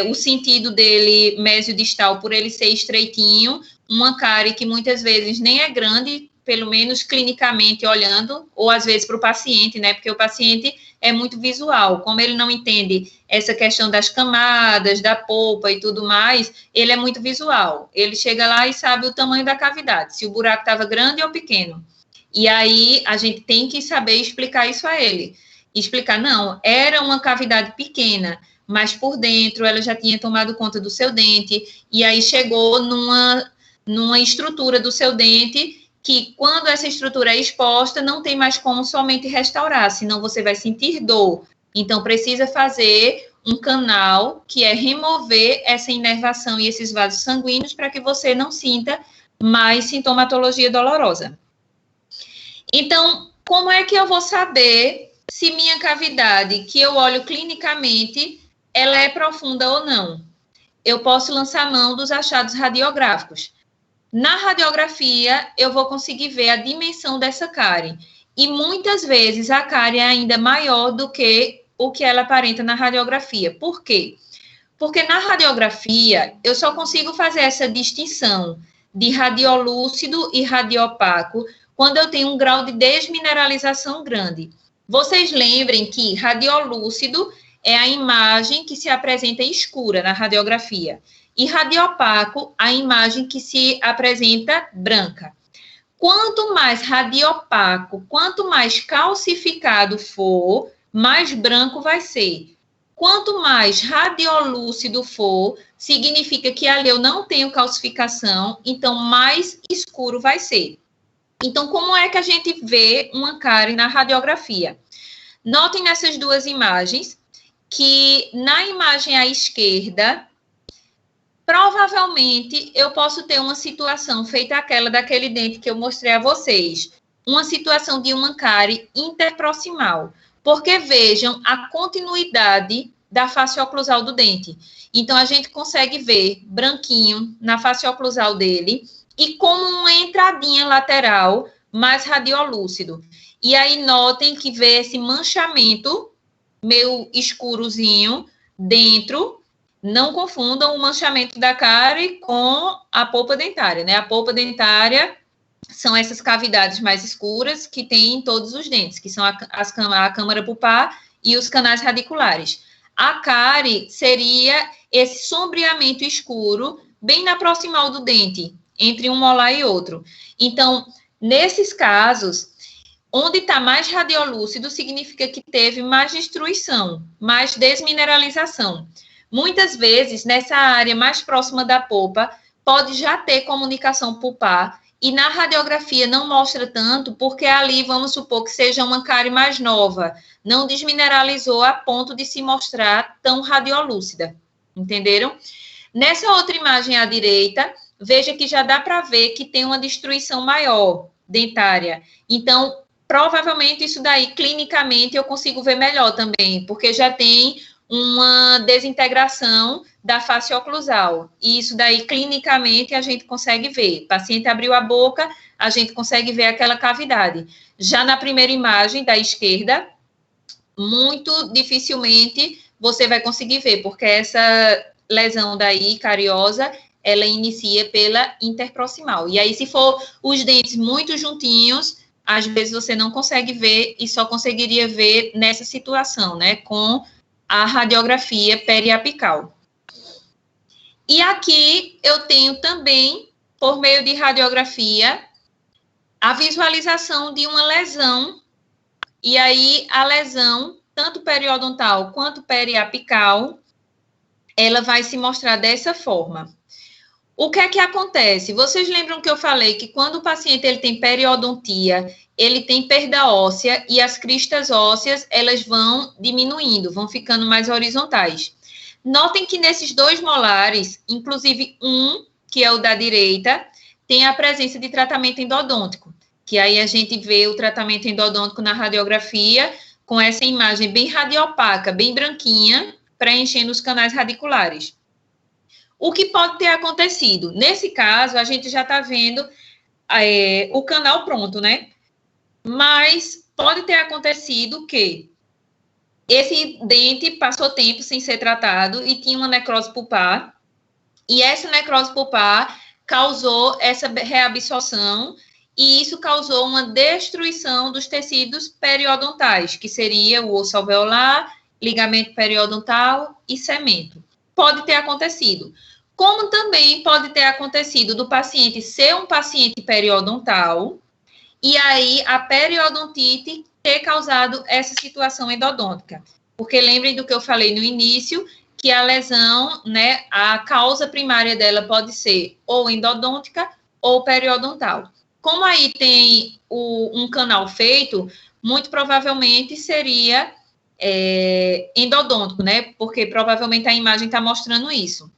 o sentido dele mesiodistal, por ele ser estreitinho, uma cárie que muitas vezes nem é grande, pelo menos clinicamente olhando, ou às vezes para o paciente, né? Porque o paciente é muito visual, como ele não entende essa questão das camadas, da polpa e tudo mais, ele é muito visual. Ele chega lá e sabe o tamanho da cavidade, se o buraco estava grande ou pequeno. E aí a gente tem que saber explicar isso a ele. Explicar, não, era uma cavidade pequena, mas por dentro ela já tinha tomado conta do seu dente, e aí chegou numa estrutura do seu dente que, quando essa estrutura é exposta, não tem mais como somente restaurar, senão você vai sentir dor. Então, precisa fazer um canal, que é remover essa inervação e esses vasos sanguíneos para que você não sinta mais sintomatologia dolorosa. Então, como é que eu vou saber se minha cavidade, que eu olho clinicamente, ela é profunda ou não? Eu posso lançar mão dos achados radiográficos. Na radiografia, eu vou conseguir ver a dimensão dessa cárie. E muitas vezes a cárie é ainda maior do que o que ela aparenta na radiografia. Por quê? Porque na radiografia, eu só consigo fazer essa distinção de radiolúcido e radiopaco quando eu tenho um grau de desmineralização grande. Vocês lembrem que radiolúcido é a imagem que se apresenta escura na radiografia. E radiopaco, a imagem que se apresenta branca. Quanto mais radiopaco, quanto mais calcificado for, mais branco vai ser. Quanto mais radiolúcido for, significa que ali eu não tenho calcificação, então mais escuro vai ser. Então, como é que a gente vê uma cárie na radiografia? Notem nessas duas imagens que na imagem à esquerda, provavelmente eu posso ter uma situação feita aquela daquele dente que eu mostrei a vocês. Uma situação de uma cárie interproximal. Porque vejam a continuidade da face oclusal do dente. Então, a gente consegue ver branquinho na face oclusal dele e como uma entradinha lateral mais radiolúcido. E aí, notem que vê esse manchamento meio escurozinho dentro. Não confundam o manchamento da cárie com a polpa dentária, né? A polpa dentária são essas cavidades mais escuras que tem em todos os dentes, que são a câmara pulpar e os canais radiculares. A cárie seria esse sombreamento escuro bem na proximal do dente, entre um molar e outro. Então, nesses casos, onde está mais radiolúcido, significa que teve mais destruição, mais desmineralização. Muitas vezes, nessa área mais próxima da polpa, pode já ter comunicação pulpar, e na radiografia não mostra tanto, porque ali, vamos supor que seja uma cárie mais nova, não desmineralizou a ponto de se mostrar tão radiolúcida, entenderam? Nessa outra imagem à direita, veja que já dá para ver que tem uma destruição maior dentária. Então, provavelmente isso daí, clinicamente, eu consigo ver melhor também, porque já tem uma desintegração da face oclusal. E isso daí, clinicamente, a gente consegue ver. O paciente abriu a boca, a gente consegue ver aquela cavidade. Já na primeira imagem, da esquerda, muito dificilmente você vai conseguir ver, porque essa lesão daí, cariosa, ela inicia pela interproximal. E aí, se for os dentes muito juntinhos, às vezes você não consegue ver e só conseguiria ver nessa situação, né, com a radiografia periapical. E aqui eu tenho também, por meio de radiografia, a visualização de uma lesão, e aí a lesão, tanto periodontal quanto periapical, ela vai se mostrar dessa forma. O que é que acontece? Vocês lembram que eu falei que quando o paciente ele tem periodontia, ele tem perda óssea e as cristas ósseas, elas vão diminuindo, vão ficando mais horizontais. Notem que nesses 2 molares, inclusive um, que é o da direita, tem a presença de tratamento endodôntico, que aí a gente vê o tratamento endodôntico na radiografia com essa imagem bem radiopaca, bem branquinha, preenchendo os canais radiculares. O que pode ter acontecido? Nesse caso, a gente já está vendo o canal pronto, né? Mas pode ter acontecido que esse dente passou tempo sem ser tratado e tinha uma necrose pulpar, e essa necrose pulpar causou essa reabsorção, e isso causou uma destruição dos tecidos periodontais, que seria o osso alveolar, ligamento periodontal e cemento. Pode ter acontecido. Como também pode ter acontecido do paciente ser um paciente periodontal, e aí a periodontite ter causado essa situação endodôntica. Porque lembrem do que eu falei no início, que a lesão, né, a causa primária dela pode ser ou endodôntica ou periodontal. Como aí tem um canal feito, muito provavelmente seria endodôntico, né? Porque provavelmente a imagem está mostrando isso.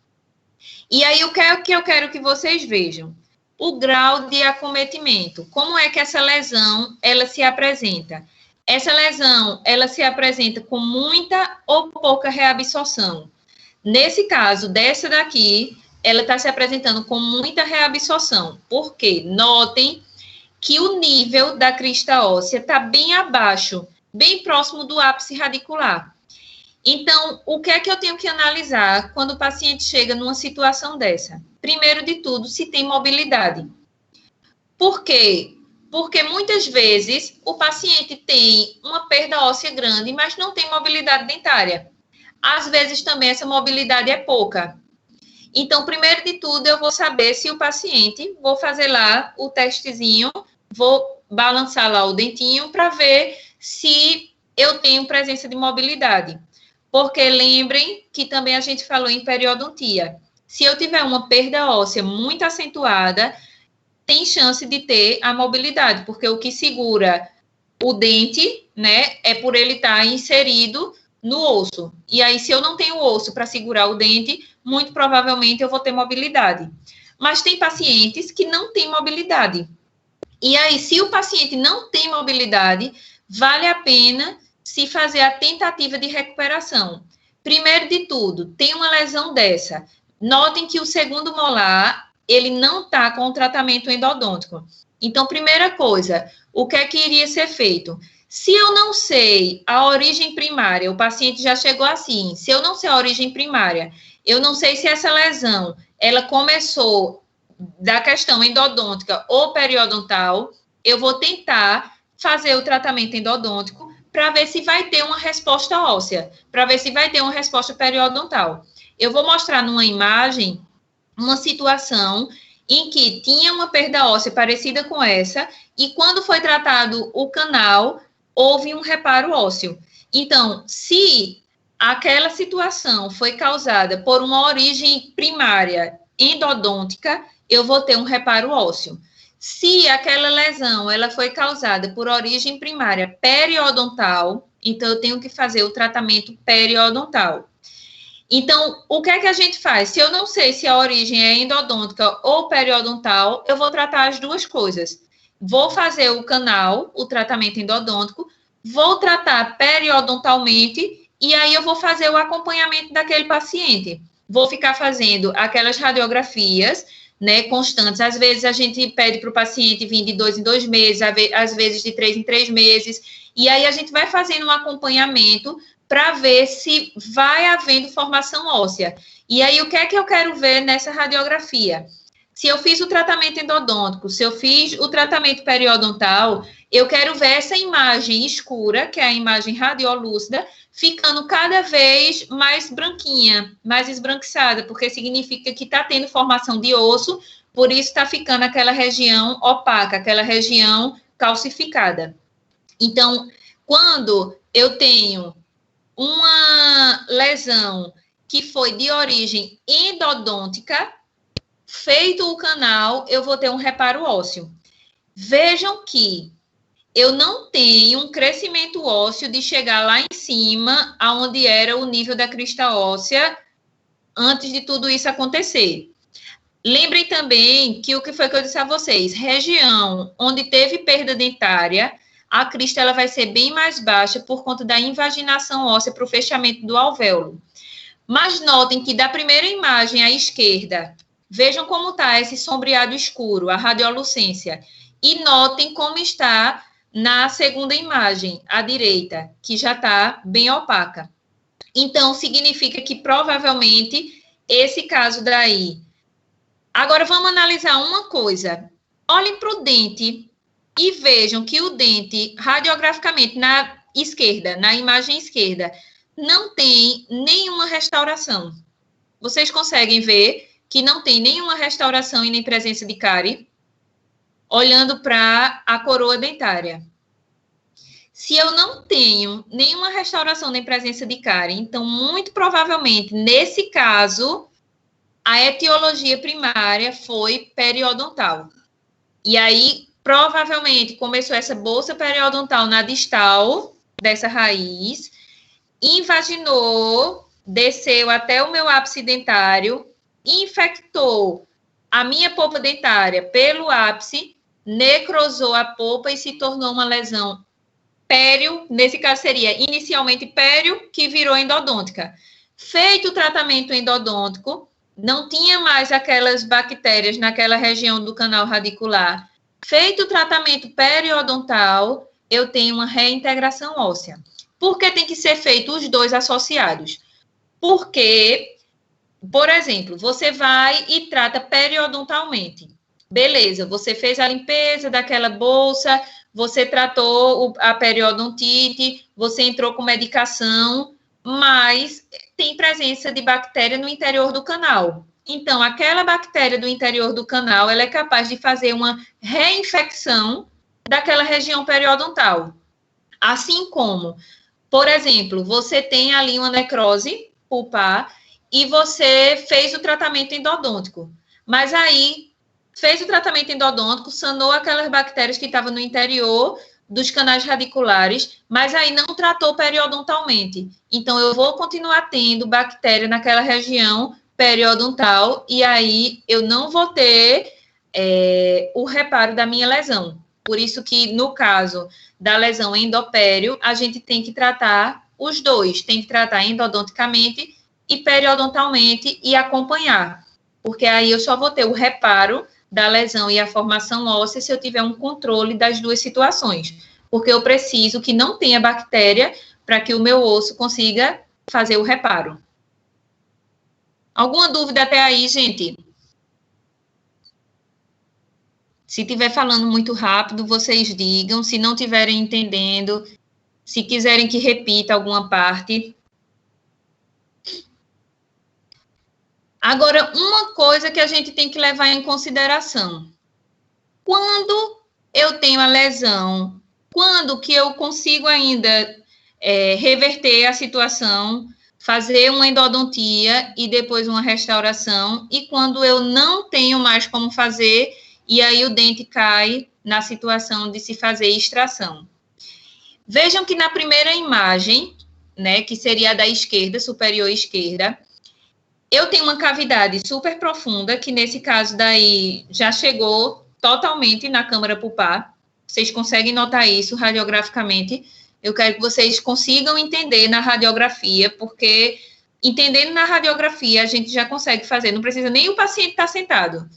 E aí, o que é que eu quero que vocês vejam? O grau de acometimento. Como é que essa lesão, ela se apresenta? Essa lesão, ela se apresenta com muita ou pouca reabsorção. Nesse caso, dessa daqui, ela está se apresentando com muita reabsorção. Por quê? Notem que o nível da crista óssea está bem abaixo, bem próximo do ápice radicular. Então, o que é que eu tenho que analisar quando o paciente chega numa situação dessa? Primeiro de tudo, se tem mobilidade. Por quê? Porque muitas vezes o paciente tem uma perda óssea grande, mas não tem mobilidade dentária. Às vezes também essa mobilidade é pouca. Então, primeiro de tudo, eu vou saber se o paciente, vou fazer lá o testezinho, vou balançar lá o dentinho para ver se eu tenho presença de mobilidade. Porque lembrem que também a gente falou em periodontia. Se eu tiver uma perda óssea muito acentuada, tem chance de ter a mobilidade, porque o que segura o dente, né, é por ele estar inserido no osso. E aí, se eu não tenho osso para segurar o dente, muito provavelmente eu vou ter mobilidade. Mas tem pacientes que não têm mobilidade. E aí, se o paciente não tem mobilidade, vale a pena se fazer a tentativa de recuperação. Primeiro de tudo, tem uma lesão dessa. Notem que o segundo molar, ele não está com o tratamento endodôntico. Então, primeira coisa, o que é que iria ser feito? Se eu não sei a origem primária, o paciente já chegou assim, se eu não sei a origem primária, eu não sei se essa lesão, ela começou da questão endodôntica ou periodontal, eu vou tentar fazer o tratamento endodôntico para ver se vai ter uma resposta óssea, para ver se vai ter uma resposta periodontal. Eu vou mostrar numa imagem uma situação em que tinha uma perda óssea parecida com essa, e quando foi tratado o canal, houve um reparo ósseo. Então, se aquela situação foi causada por uma origem primária endodôntica, eu vou ter um reparo ósseo. Se aquela lesão ela foi causada por origem primária periodontal, então eu tenho que fazer o tratamento periodontal. Então, o que é que a gente faz? Se eu não sei se a origem é endodôntica ou periodontal, eu vou tratar as duas coisas. Vou fazer o canal, o tratamento endodôntico, vou tratar periodontalmente e aí eu vou fazer o acompanhamento daquele paciente. Vou ficar fazendo aquelas radiografias, né, constantes. Às vezes a gente pede para o paciente vir de 2 em 2 meses, às vezes de 3 em 3 meses, e aí a gente vai fazendo um acompanhamento para ver se vai havendo formação óssea. E aí, o que é que eu quero ver nessa radiografia? Se eu fiz o tratamento endodôntico, se eu fiz o tratamento periodontal, eu quero ver essa imagem escura, que é a imagem radiolúcida, ficando cada vez mais branquinha, mais esbranquiçada, porque significa que está tendo formação de osso, por isso está ficando aquela região opaca, aquela região calcificada. Então, quando eu tenho uma lesão que foi de origem endodôntica, feito o canal, eu vou ter um reparo ósseo. Vejam que eu não tenho um crescimento ósseo de chegar lá em cima, aonde era o nível da crista óssea, antes de tudo isso acontecer. Lembrem também que o que foi que eu disse a vocês, região onde teve perda dentária, a crista ela vai ser bem mais baixa por conta da invaginação óssea para o fechamento do alvéolo. Mas notem que da primeira imagem à esquerda, vejam como está esse sombreado escuro, a radiolucência. E notem como está na segunda imagem, à direita, que já está bem opaca. Então, significa que provavelmente esse caso daí. Agora, vamos analisar uma coisa. Olhem para o dente e vejam que o dente, radiograficamente, na esquerda, na imagem esquerda, não tem nenhuma restauração. Vocês conseguem ver que não tem nenhuma restauração e nem presença de cárie, olhando para a coroa dentária. Se eu não tenho nenhuma restauração nem presença de cárie, então, muito provavelmente, nesse caso, a etiologia primária foi periodontal. E aí, provavelmente, começou essa bolsa periodontal na distal dessa raiz, invaginou, desceu até o meu ápice dentário, infectou a minha polpa dentária pelo ápice, necrosou a polpa e se tornou uma lesão pério, nesse caso seria inicialmente pério, que virou endodôntica. Feito o tratamento endodôntico, não tinha mais aquelas bactérias naquela região do canal radicular. Feito o tratamento periodontal, eu tenho uma reintegração óssea. Por que tem que ser feito os dois associados? Porque, por exemplo, você vai e trata periodontalmente. Beleza, você fez a limpeza daquela bolsa, você tratou a periodontite, você entrou com medicação, mas tem presença de bactéria no interior do canal. Então, aquela bactéria do interior do canal, ela é capaz de fazer uma reinfecção daquela região periodontal. Assim como, por exemplo, você tem ali uma necrose pulpar e você fez o tratamento endodôntico. Mas aí, fez o tratamento endodôntico, sanou aquelas bactérias que estavam no interior dos canais radiculares, mas aí não tratou periodontalmente. Então, eu vou continuar tendo bactéria naquela região periodontal e aí eu não vou ter o reparo da minha lesão. Por isso que, no caso da lesão endopério, a gente tem que tratar os dois. Tem que tratar endodonticamente e periodontalmente e acompanhar. Porque aí eu só vou ter o reparo da lesão e a formação óssea se eu tiver um controle das duas situações. Porque eu preciso que não tenha bactéria para que o meu osso consiga fazer o reparo. Alguma dúvida até aí, gente? Se estiver falando muito rápido, vocês digam. Se não estiverem entendendo, se quiserem que repita alguma parte. Agora, uma coisa que a gente tem que levar em consideração. Quando eu tenho a lesão, quando que eu consigo ainda reverter a situação fazer uma endodontia e depois uma restauração, e quando eu não tenho mais como fazer, e aí o dente cai na situação de se fazer extração. Vejam que na primeira imagem, né, que seria a da esquerda, superior esquerda, eu tenho uma cavidade super profunda, que nesse caso daí já chegou totalmente na câmara pulpar. Vocês conseguem notar isso radiograficamente? Eu quero que vocês consigam entender na radiografia, porque entendendo na radiografia a gente já consegue fazer, não precisa nem o paciente estar sentado.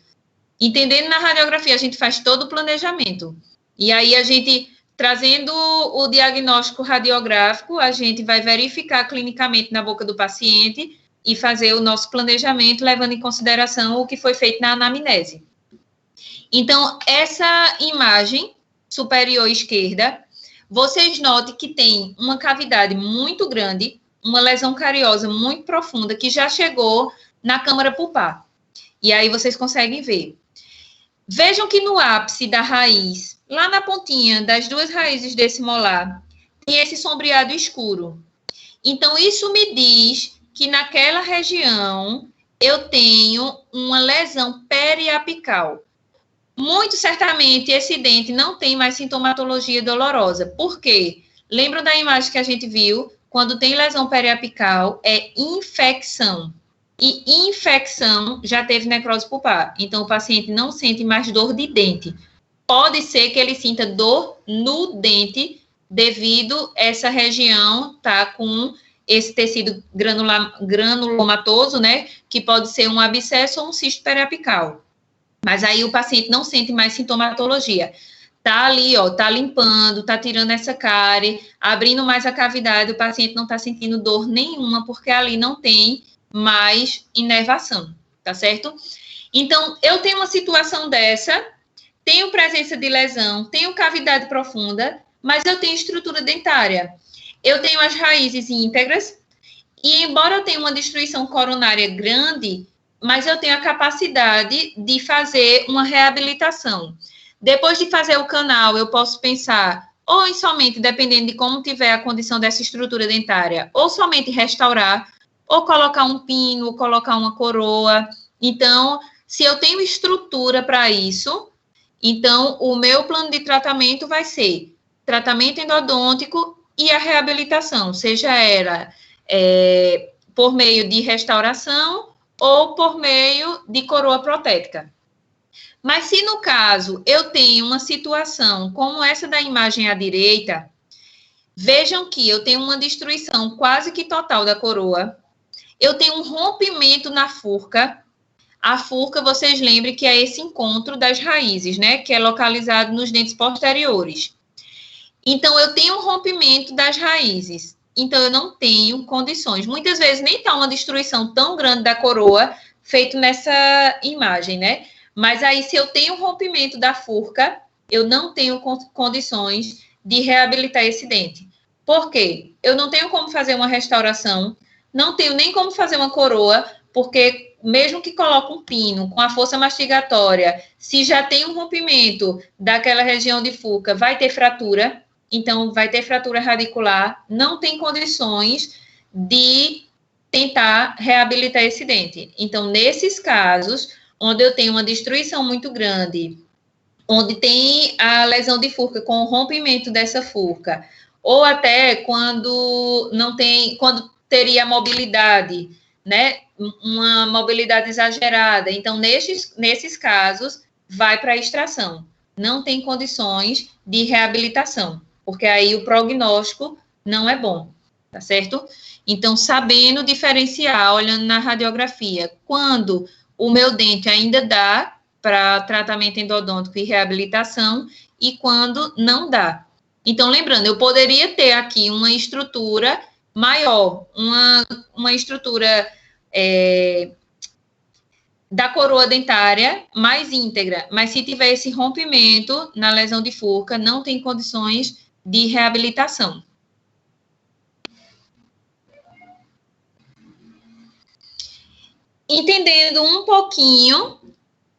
Entendendo na radiografia, a gente faz todo o planejamento. E aí a gente, trazendo o diagnóstico radiográfico, a gente vai verificar clinicamente na boca do paciente e fazer o nosso planejamento, levando em consideração o que foi feito na anamnese. Então, essa imagem superior esquerda, vocês notem que tem uma cavidade muito grande, uma lesão cariosa muito profunda, que já chegou na câmara pulpar. E aí vocês conseguem ver. Vejam que no ápice da raiz, lá na pontinha das duas raízes desse molar, tem esse sombreado escuro. Então, isso me diz que naquela região eu tenho uma lesão periapical. Muito certamente esse dente não tem mais sintomatologia dolorosa. Por quê? Lembram da imagem que a gente viu? Quando tem lesão periapical, é infecção. E infecção já teve necrose pulpar. Então, o paciente não sente mais dor de dente. Pode ser que ele sinta dor no dente devido a essa região tá com esse tecido granulomatoso, né? Que pode ser um abscesso ou um cisto periapical. Mas aí o paciente não sente mais sintomatologia. Tá ali, ó, tá limpando, tá tirando essa cárie, abrindo mais a cavidade, o paciente não tá sentindo dor nenhuma, porque ali não tem mais inervação, tá certo? Então, eu tenho uma situação dessa, tenho presença de lesão, tenho cavidade profunda, mas eu tenho estrutura dentária. Eu tenho as raízes íntegras, e embora eu tenha uma destruição coronária grande, mas eu tenho a capacidade de fazer uma reabilitação. Depois de fazer o canal, eu posso pensar ou em somente, dependendo de como tiver a condição dessa estrutura dentária, ou somente restaurar, ou colocar um pino, ou colocar uma coroa. Então, se eu tenho estrutura para isso, então o meu plano de tratamento vai ser tratamento endodôntico e a reabilitação, seja ela por meio de restauração ou por meio de coroa protética. Mas se no caso eu tenho uma situação como essa da imagem à direita, vejam que eu tenho uma destruição quase que total da coroa, eu tenho um rompimento na furca. A furca, vocês lembrem que é esse encontro das raízes, né? Que é localizado nos dentes posteriores. Então, eu tenho um rompimento das raízes. Então, eu não tenho condições. Muitas vezes, nem está uma destruição tão grande da coroa, feito nessa imagem, né? Mas aí, se eu tenho um rompimento da furca, eu não tenho condições de reabilitar esse dente. Por quê? Eu não tenho como fazer uma restauração, não tenho nem como fazer uma coroa, porque mesmo que coloque um pino com a força mastigatória, se já tem um rompimento daquela região de furca, vai ter fratura, então vai ter fratura radicular, não tem condições de tentar reabilitar esse dente. Então, nesses casos, onde eu tenho uma destruição muito grande, onde tem a lesão de furca com o rompimento dessa furca, ou até quando não tem, quando teria mobilidade, né? Uma mobilidade exagerada. Então, nesses casos, vai para a extração. Não tem condições de reabilitação, porque aí o prognóstico não é bom, tá certo? Então, sabendo diferenciar, olhando na radiografia, quando o meu dente ainda dá para tratamento endodôntico e reabilitação e quando não dá. Então, lembrando, eu poderia ter aqui uma estrutura maior, uma estrutura da coroa dentária mais íntegra, mas se tiver esse rompimento na lesão de furca, não tem condições de reabilitação. Entendendo um pouquinho,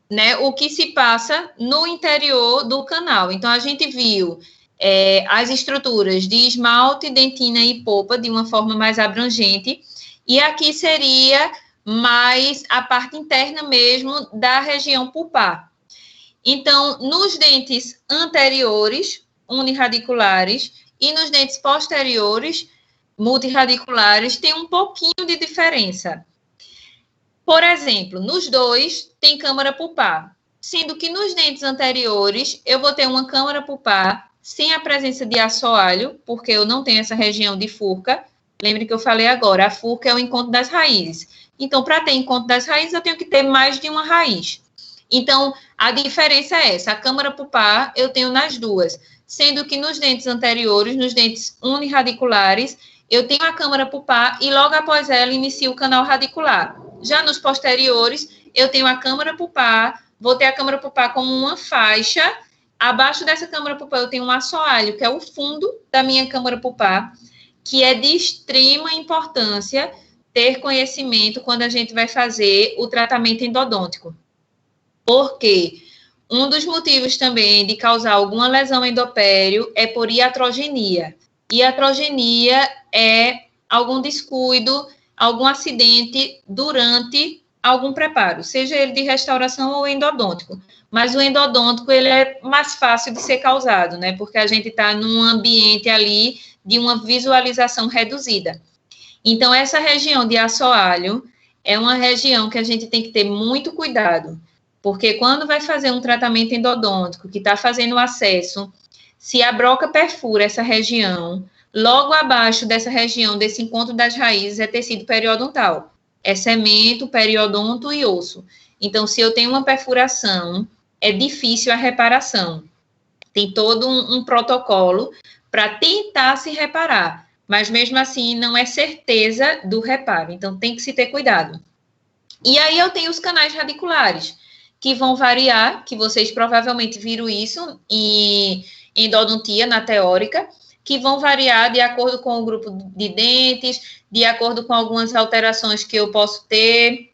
né, o que se passa no interior do canal. Então, a gente viu as estruturas de esmalte, dentina e polpa de uma forma mais abrangente. E aqui seria mais a parte interna mesmo da região pulpar. Então, nos dentes anteriores, unirradiculares, e nos dentes posteriores, multirradiculares, tem um pouquinho de diferença. Por exemplo, nos dois tem câmara pulpar, sendo que nos dentes anteriores eu vou ter uma câmara pulpar sem a presença de assoalho, porque eu não tenho essa região de furca. Lembre que eu falei agora, a furca é o encontro das raízes. Então, para ter encontro das raízes, eu tenho que ter mais de uma raiz. Então, a diferença é essa, a câmara pulpar eu tenho nas duas, sendo que nos dentes anteriores, nos dentes unirradiculares, eu tenho a câmara pulpar e logo após ela inicia o canal radicular. Já nos posteriores, eu tenho a câmara pulpar, vou ter a câmara pulpar como uma faixa, abaixo dessa câmara pulpar eu tenho um assoalho, que é o fundo da minha câmara pulpar, que é de extrema importância ter conhecimento quando a gente vai fazer o tratamento endodôntico. Porque um dos motivos também de causar alguma lesão endopério é por iatrogenia. Iatrogenia é algum descuido, algum acidente durante algum preparo, seja ele de restauração ou endodôntico. Mas o endodôntico, ele é mais fácil de ser causado, né? Porque a gente está num ambiente ali de uma visualização reduzida. Então, essa região de assoalho é uma região que a gente tem que ter muito cuidado, porque quando vai fazer um tratamento endodôntico, que está fazendo o acesso, se a broca perfura essa região, logo abaixo dessa região, desse encontro das raízes, é tecido periodontal. É cemento, periodonto e osso. Então, se eu tenho uma perfuração, é difícil a reparação. Tem todo um protocolo para tentar se reparar, mas mesmo assim não é certeza do reparo. Então, tem que se ter cuidado. E aí eu tenho os canais radiculares, que vão variar, que vocês provavelmente viram isso em endodontia, na teórica, que vão variar de acordo com o grupo de dentes, de acordo com algumas alterações que eu posso ter.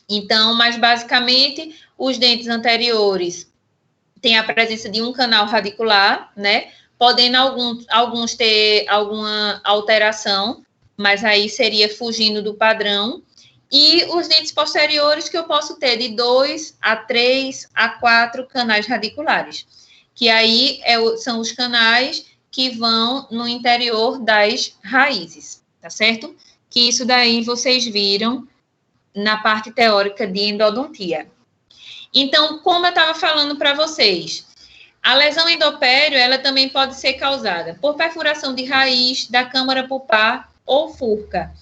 Então, mas basicamente, os dentes anteriores têm a presença de um canal radicular, né? Podendo alguns ter alguma alteração, mas aí seria fugindo do padrão. E os dentes posteriores que eu posso ter de 2 a 3 a 4 canais radiculares, que aí são os canais que vão no interior das raízes, tá certo? Que isso daí vocês viram na parte teórica de endodontia. Então, como eu estava falando para vocês, a lesão endopério, ela também pode ser causada por perfuração de raiz, da câmara pulpar ou furca.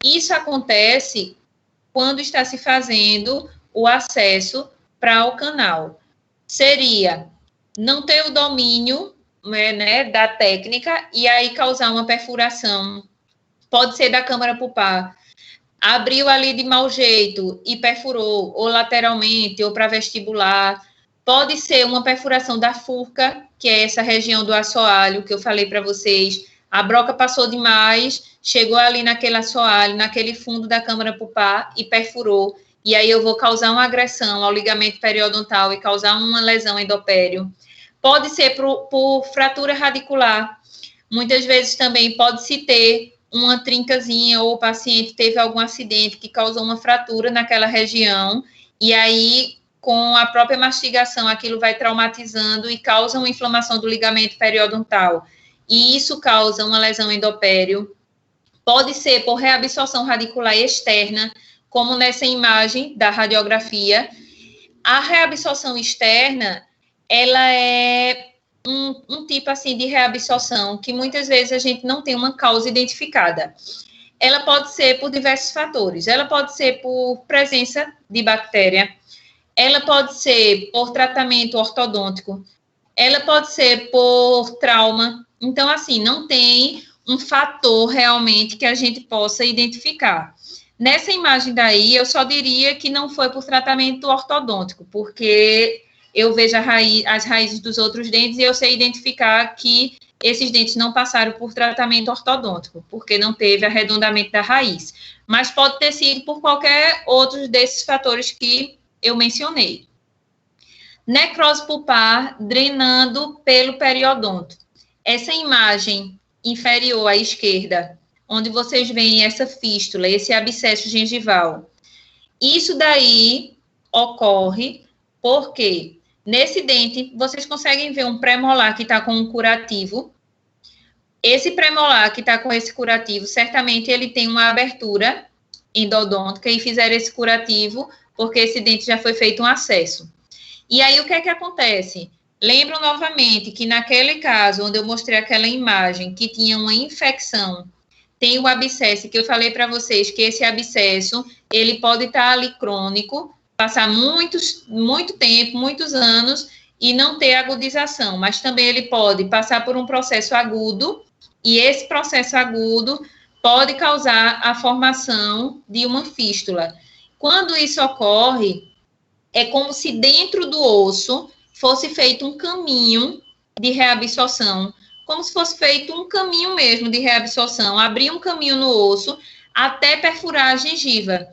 Isso acontece quando está se fazendo o acesso para o canal. Seria não ter o domínio, né, da técnica e aí causar uma perfuração. Pode ser da câmara pulpar. Abriu ali de mau jeito e perfurou, ou lateralmente, ou para vestibular. Pode ser uma perfuração da furca, que é essa região do assoalho que eu falei para vocês. A broca passou demais, chegou ali naquele assoalho, naquele fundo da câmara pulpar e perfurou. E aí eu vou causar uma agressão ao ligamento periodontal e causar uma lesão endopério. Pode ser por fratura radicular. Muitas vezes também pode-se ter uma trincazinha ou o paciente teve algum acidente que causou uma fratura naquela região e aí, com a própria mastigação, aquilo vai traumatizando e causa uma inflamação do ligamento periodontal. E isso causa uma lesão endopério. Pode ser por reabsorção radicular externa, como nessa imagem da radiografia. A reabsorção externa, ela é um tipo assim de reabsorção que muitas vezes a gente não tem uma causa identificada. Ela pode ser por diversos fatores. Ela pode ser por presença de bactéria. Ela pode ser por tratamento ortodôntico. Ela pode ser por trauma. Então, assim, não tem um fator realmente que a gente possa identificar. Nessa imagem daí, eu só diria que não foi por tratamento ortodôntico, porque eu vejo as raízes dos outros dentes e eu sei identificar que esses dentes não passaram por tratamento ortodôntico, porque não teve arredondamento da raiz. Mas pode ter sido por qualquer outro desses fatores que eu mencionei. Necrose pulpar drenando pelo periodonto. Essa imagem inferior à esquerda, onde vocês veem essa fístula, esse abscesso gengival. Isso daí ocorre porque nesse dente vocês conseguem ver um premolar que está com um curativo. Esse premolar que está com esse curativo, certamente ele tem uma abertura endodôntica e fizeram esse curativo porque esse dente já foi feito um acesso. E aí o que é que acontece? Lembram novamente que naquele caso onde eu mostrei aquela imagem que tinha uma infecção, tem o abscesso, que eu falei para vocês que esse abscesso, ele pode estar ali crônico, passar muito tempo, muitos anos, e não ter agudização, mas também ele pode passar por um processo agudo, e esse processo agudo pode causar a formação de uma fístula. Quando isso ocorre, é como se dentro do osso fosse feito um caminho de reabsorção, como se fosse feito um caminho mesmo de reabsorção, abrir um caminho no osso até perfurar a gengiva.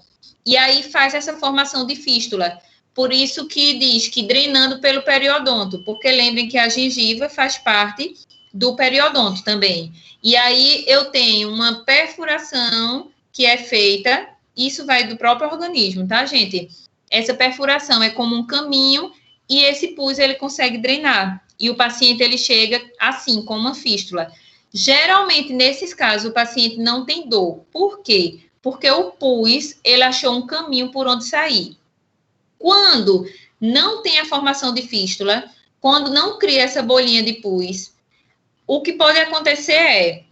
E aí faz essa formação de fístula. Por isso que diz que drenando pelo periodonto, porque lembrem que a gengiva faz parte do periodonto também. E aí eu tenho uma perfuração que é feita, isso vai do próprio organismo, tá, gente? Essa perfuração é como um caminho e esse pus ele consegue drenar. E o paciente ele chega assim, com uma fístula. Geralmente, nesses casos, o paciente não tem dor. Por quê? Porque o pus, ele achou um caminho por onde sair. Quando não tem a formação de fístula, quando não cria essa bolinha de pus, o que pode acontecer é,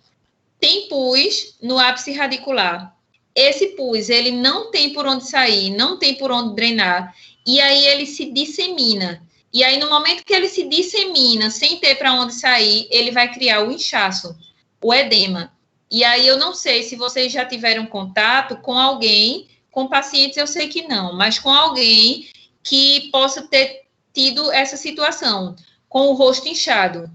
tem pus no ápice radicular. Esse pus, ele não tem por onde sair, não tem por onde drenar, e aí ele se dissemina. E aí, no momento que ele se dissemina, sem ter para onde sair, ele vai criar o inchaço, o edema. E aí, eu não sei se vocês já tiveram contato com alguém, com pacientes eu sei que não, mas com alguém que possa ter tido essa situação, com o rosto inchado.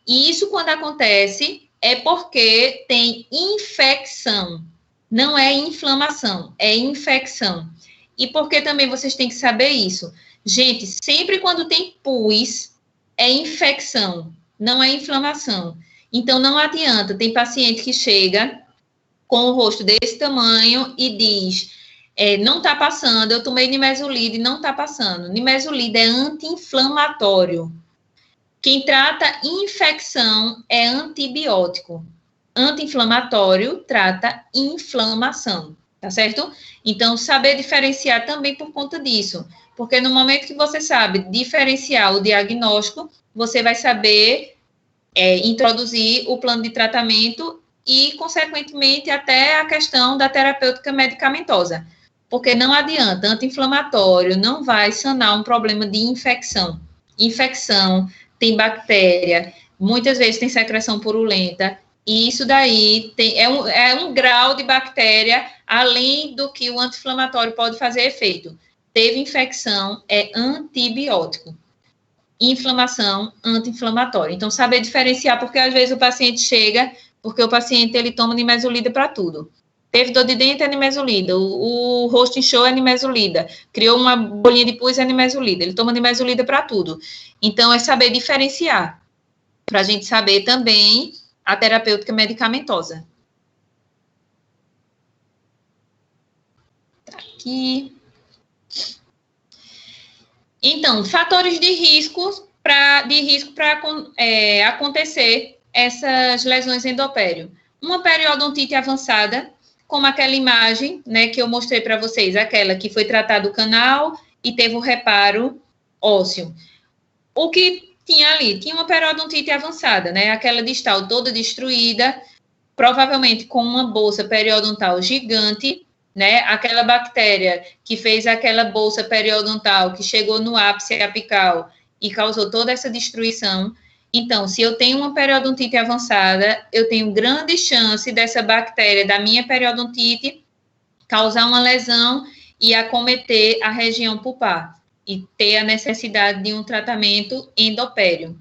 E isso, quando acontece, é porque tem infecção. Não é inflamação, é infecção. E porque também vocês têm que saber isso. Gente, sempre quando tem pus, é infecção, não é inflamação. Então, não adianta. Tem paciente que chega com o rosto desse tamanho e diz, não está passando, eu tomei nimesulida e não está passando. Nimesulida é anti-inflamatório. Quem trata infecção é antibiótico. Anti-inflamatório trata inflamação, tá certo? Então, saber diferenciar também por conta disso. Porque no momento que você sabe diferenciar o diagnóstico, você vai saber introduzir o plano de tratamento e, consequentemente, até a questão da terapêutica medicamentosa. Porque não adianta, anti-inflamatório não vai sanar um problema de infecção. Infecção tem bactéria, muitas vezes tem secreção purulenta, e isso daí é um grau de bactéria além do que o anti-inflamatório pode fazer efeito. Teve infecção, é antibiótico. Inflamação, anti-inflamatório. Então, saber diferenciar, porque às vezes o paciente chega, porque o paciente ele toma nimesulida para tudo. Teve dor de dente, é nimesulida. O rosto inchou, é nimesulida. Criou uma bolinha de pus, é nimesulida. Ele toma nimesulida para tudo. Então, é saber diferenciar, para a gente saber também a terapêutica medicamentosa. Tá aqui. Então, fatores de risco para acontecer essas lesões endopério. Uma periodontite avançada, como aquela imagem, né, que eu mostrei para vocês, aquela que foi tratado o canal e teve o reparo ósseo. O que tinha ali? Tinha uma periodontite avançada, né, aquela distal toda destruída, provavelmente com uma bolsa periodontal gigante, né, aquela bactéria que fez aquela bolsa periodontal que chegou no ápice apical e causou toda essa destruição. Então, se eu tenho uma periodontite avançada, eu tenho grande chance dessa bactéria da minha periodontite causar uma lesão e acometer a região pulpar e ter a necessidade de um tratamento endopério.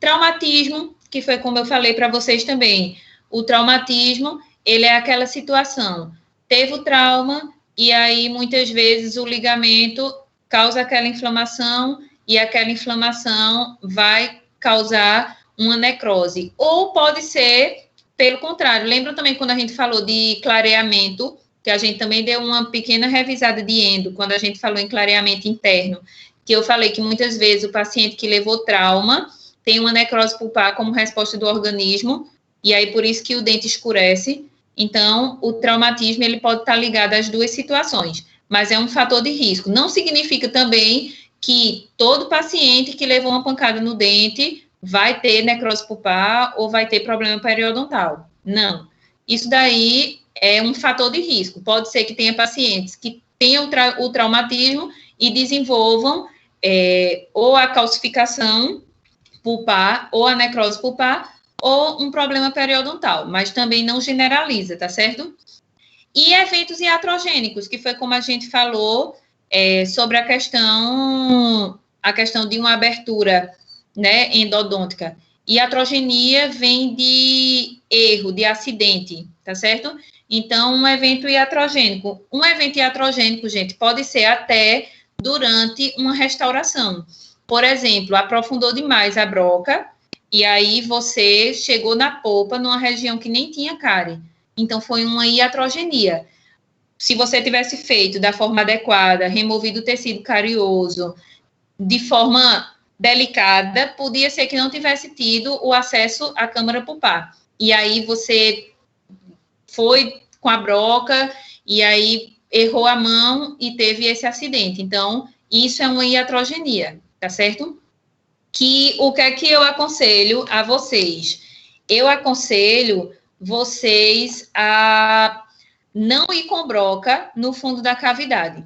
Traumatismo, que foi como eu falei para vocês também. O traumatismo, ele é aquela situação, teve o trauma e aí muitas vezes o ligamento causa aquela inflamação e aquela inflamação vai causar uma necrose. Ou pode ser Pelo contrário, lembra também quando a gente falou de clareamento, que a gente também deu uma pequena revisada de endo, quando a gente falou em clareamento interno, que eu falei que muitas vezes o paciente que levou trauma tem uma necrose pulpar como resposta do organismo, e aí por isso que o dente escurece. Então, o traumatismo, ele pode estar ligado às duas situações, mas é um fator de risco. Não significa também que todo paciente que levou uma pancada no dente vai ter necrose pulpar ou vai ter problema periodontal. Não. Isso daí é um fator de risco. Pode ser que tenha pacientes que tenham o traumatismo e desenvolvam ou a calcificação pulpar, ou a necrose pulpar, ou um problema periodontal, mas também não generaliza, tá certo? E eventos iatrogênicos, que foi como a gente falou sobre a questão de uma abertura, né, endodôntica. Iatrogenia vem de erro, de acidente, tá certo? Então, um evento iatrogênico. Um evento iatrogênico, gente, pode ser até durante uma restauração. Por exemplo, aprofundou demais a broca, e aí você chegou na polpa numa região que nem tinha cárie. Então, foi uma iatrogenia. Se você tivesse feito da forma adequada, removido o tecido carioso, de forma delicada, podia ser que não tivesse tido o acesso à câmara pulpar. E aí você foi com a broca, e aí errou a mão e teve esse acidente. Então, isso é uma iatrogenia, tá certo? Que o que é que eu aconselho a vocês? Eu aconselho vocês a não ir com broca no fundo da cavidade.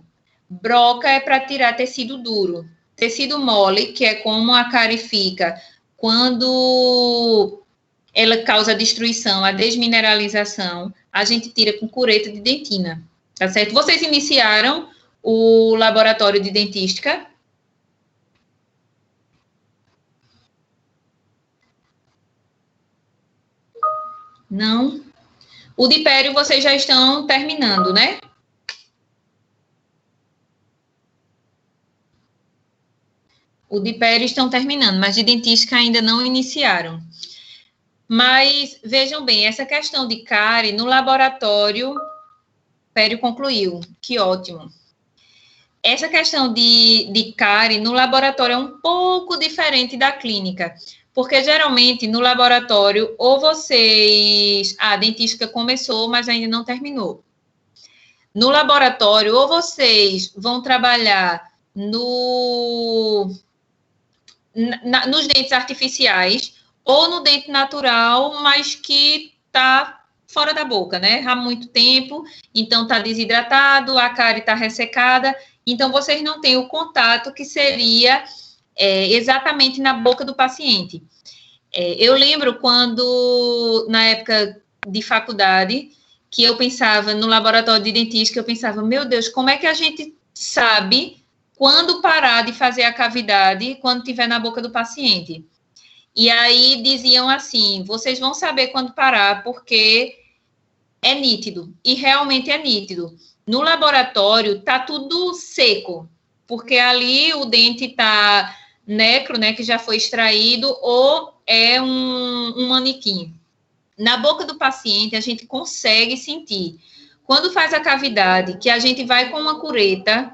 Broca é para tirar tecido duro. Tecido mole, que é como a cárie fica quando ela causa destruição, a desmineralização, a gente tira com cureta de dentina, tá certo? Vocês iniciaram o laboratório de dentística? Não? O de pério vocês já estão terminando, né? O de pério estão terminando, mas de dentística ainda não iniciaram. Mas, vejam bem, essa questão de cárie, no laboratório, pério concluiu, que ótimo. Essa questão de cárie, no laboratório, é um pouco diferente da clínica, porque, geralmente, no laboratório, ou vocês... A dentística começou, mas ainda não terminou. No laboratório, ou vocês vão trabalhar nos dentes artificiais, ou no dente natural, mas que está fora da boca, né? Há muito tempo, então está desidratado, a cárie está ressecada, então vocês não têm o contato que seria exatamente na boca do paciente. Eu lembro quando, na época de faculdade, que eu pensava no laboratório de dentística, eu pensava, meu Deus, como é que a gente sabe quando parar de fazer a cavidade quando estiver na boca do paciente? E aí diziam assim, vocês vão saber quando parar, porque é nítido, e realmente é nítido. No laboratório, tá tudo seco, porque ali o dente tá necro, né, que já foi extraído, ou é um manequim. Na boca do paciente, a gente consegue sentir. Quando faz a cavidade, que a gente vai com uma cureta,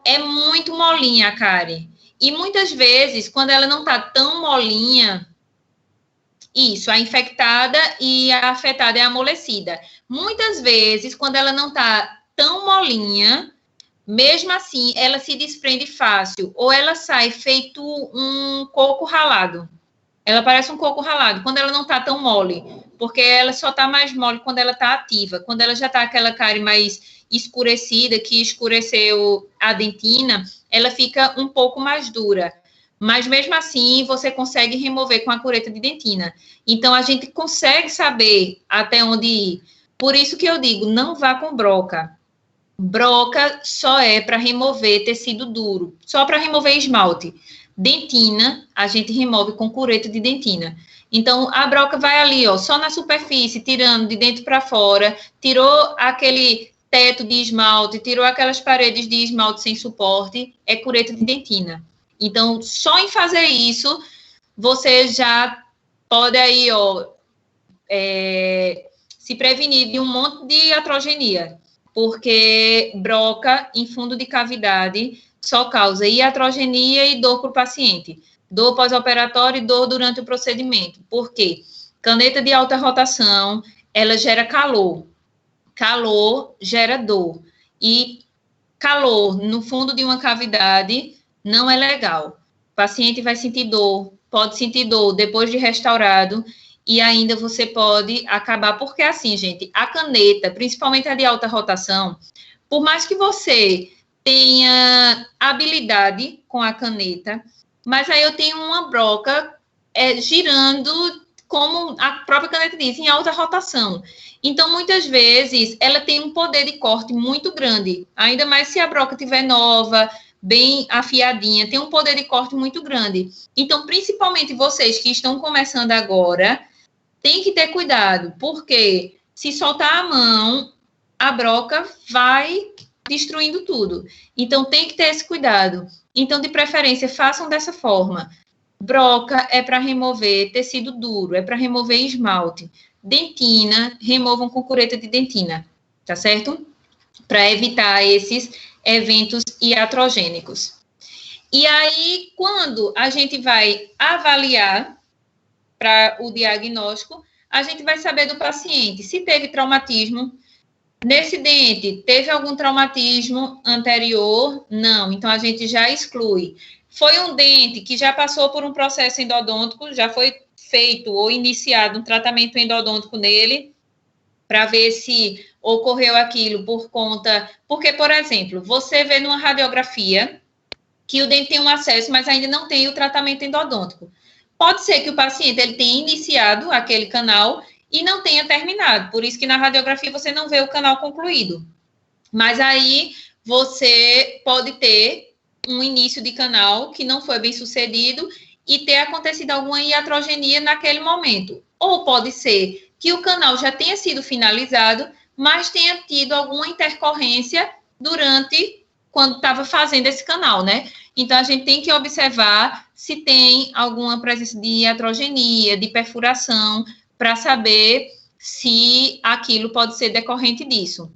é muito molinha a cárie. E muitas vezes, quando ela não tá tão molinha, isso, a infectada e a afetada é amolecida. Muitas vezes, quando ela não tá tão molinha, mesmo assim, ela se desprende fácil, ou ela sai feito um coco ralado. Ela parece um coco ralado, quando ela não tá tão mole, porque ela só tá mais mole quando ela tá ativa. Quando ela já tá aquela cárie mais escurecida, que escureceu a dentina, ela fica um pouco mais dura. Mas mesmo assim, você consegue remover com a cureta de dentina. Então, a gente consegue saber até onde ir. Por isso que eu digo, não vá com broca. Broca só é para remover tecido duro, só para remover esmalte. Dentina, a gente remove com cureta de dentina. Então, a broca vai ali, ó, só na superfície, tirando de dentro para fora, tirou aquele teto de esmalte, tirou aquelas paredes de esmalte sem suporte, é cureta de dentina. Então, só em fazer isso, você já pode aí, ó, se prevenir de um monte de iatrogenia, porque broca em fundo de cavidade só causa iatrogenia e dor para o paciente. Dor pós-operatório e dor durante o procedimento. Por quê? Caneta de alta rotação, ela gera calor. Calor gera dor. E calor no fundo de uma cavidade não é legal. O paciente vai sentir dor, pode sentir dor depois de restaurado, e ainda você pode acabar, porque assim, gente, a caneta, principalmente a de alta rotação, por mais que você tenha habilidade com a caneta, mas aí eu tenho uma broca girando, como a própria caneta diz, em alta rotação. Então, muitas vezes, ela tem um poder de corte muito grande, ainda mais se a broca estiver nova, bem afiadinha, tem um poder de corte muito grande. Então, principalmente vocês que estão começando agora, tem que ter cuidado, porque se soltar a mão, a broca vai destruindo tudo. Então, tem que ter esse cuidado. Então, de preferência, façam dessa forma. Broca é para remover tecido duro, é para remover esmalte. Dentina, removam com cureta de dentina, tá certo? Para evitar esses eventos iatrogênicos. E aí, quando a gente vai avaliar para o diagnóstico, a gente vai saber do paciente se teve traumatismo. Nesse dente, teve algum traumatismo anterior? Não, então a gente já exclui. Foi um dente que já passou por um processo endodôntico, já foi feito ou iniciado um tratamento endodôntico nele, para ver se ocorreu aquilo por conta... Porque, por exemplo, você vê numa radiografia que o dente tem um acesso, mas ainda não tem o tratamento endodôntico. Pode ser que o paciente ele tenha iniciado aquele canal e não tenha terminado, por isso que na radiografia você não vê o canal concluído. Mas aí você pode ter um início de canal que não foi bem sucedido e ter acontecido alguma iatrogenia naquele momento. Ou pode ser que o canal já tenha sido finalizado, mas tenha tido alguma intercorrência durante quando estava fazendo esse canal, né? Então, a gente tem que observar se tem alguma presença de iatrogenia, de perfuração, para saber se aquilo pode ser decorrente disso.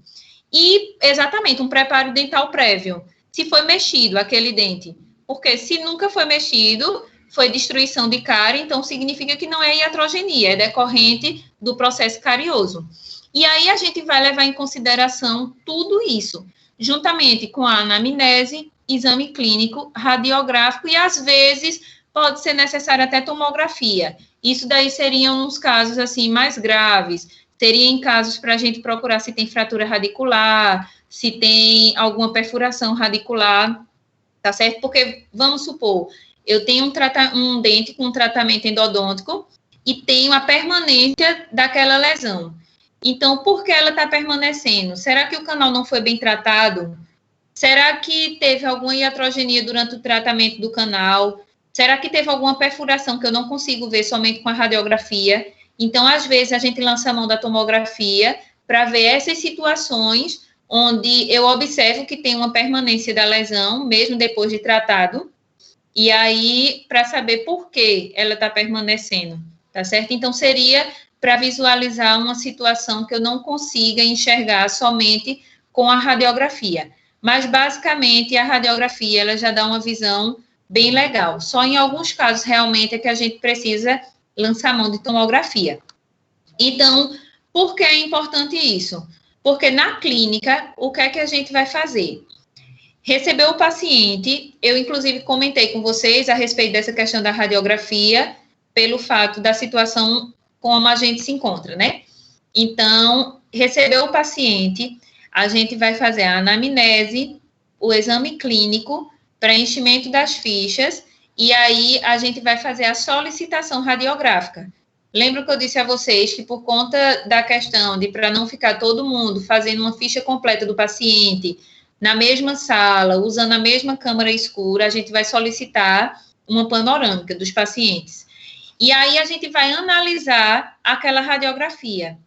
E, exatamente, um preparo dental prévio. Se foi mexido aquele dente. Porque se nunca foi mexido, foi destruição de cárie, então significa que não é iatrogenia, é decorrente do processo carioso. E aí a gente vai levar em consideração tudo isso, juntamente com a anamnese, exame clínico, radiográfico e, às vezes, pode ser necessária até tomografia. Isso daí seriam uns casos, assim, mais graves. Teria em casos para a gente procurar se tem fratura radicular, se tem alguma perfuração radicular, tá certo? Porque, vamos supor, eu tenho um dente com tratamento endodôntico e tenho a permanência daquela lesão. Então, por que ela está permanecendo? Será que o canal não foi bem tratado? Será que teve alguma iatrogenia durante o tratamento do canal? Será que teve alguma perfuração que eu não consigo ver somente com a radiografia? Então, às vezes, a gente lança a mão da tomografia para ver essas situações onde eu observo que tem uma permanência da lesão, mesmo depois de tratado, e aí, para saber por que ela está permanecendo, tá certo? Então, seria para visualizar uma situação que eu não consiga enxergar somente com a radiografia. Mas, basicamente, a radiografia, ela já dá uma visão bem legal. Só em alguns casos, realmente, é que a gente precisa lançar mão de tomografia. Então, por que é importante isso? Porque na clínica, o que é que a gente vai fazer? Recebeu o paciente, eu, inclusive, comentei com vocês a respeito dessa questão da radiografia, pelo fato da situação como a gente se encontra, né? Então, recebeu o paciente, a gente vai fazer a anamnese, o exame clínico, preenchimento das fichas, e aí a gente vai fazer a solicitação radiográfica. Lembra que eu disse a vocês que por conta da questão de para não ficar todo mundo fazendo uma ficha completa do paciente na mesma sala, usando a mesma câmara escura, a gente vai solicitar uma panorâmica dos pacientes. E aí a gente vai analisar aquela radiografia.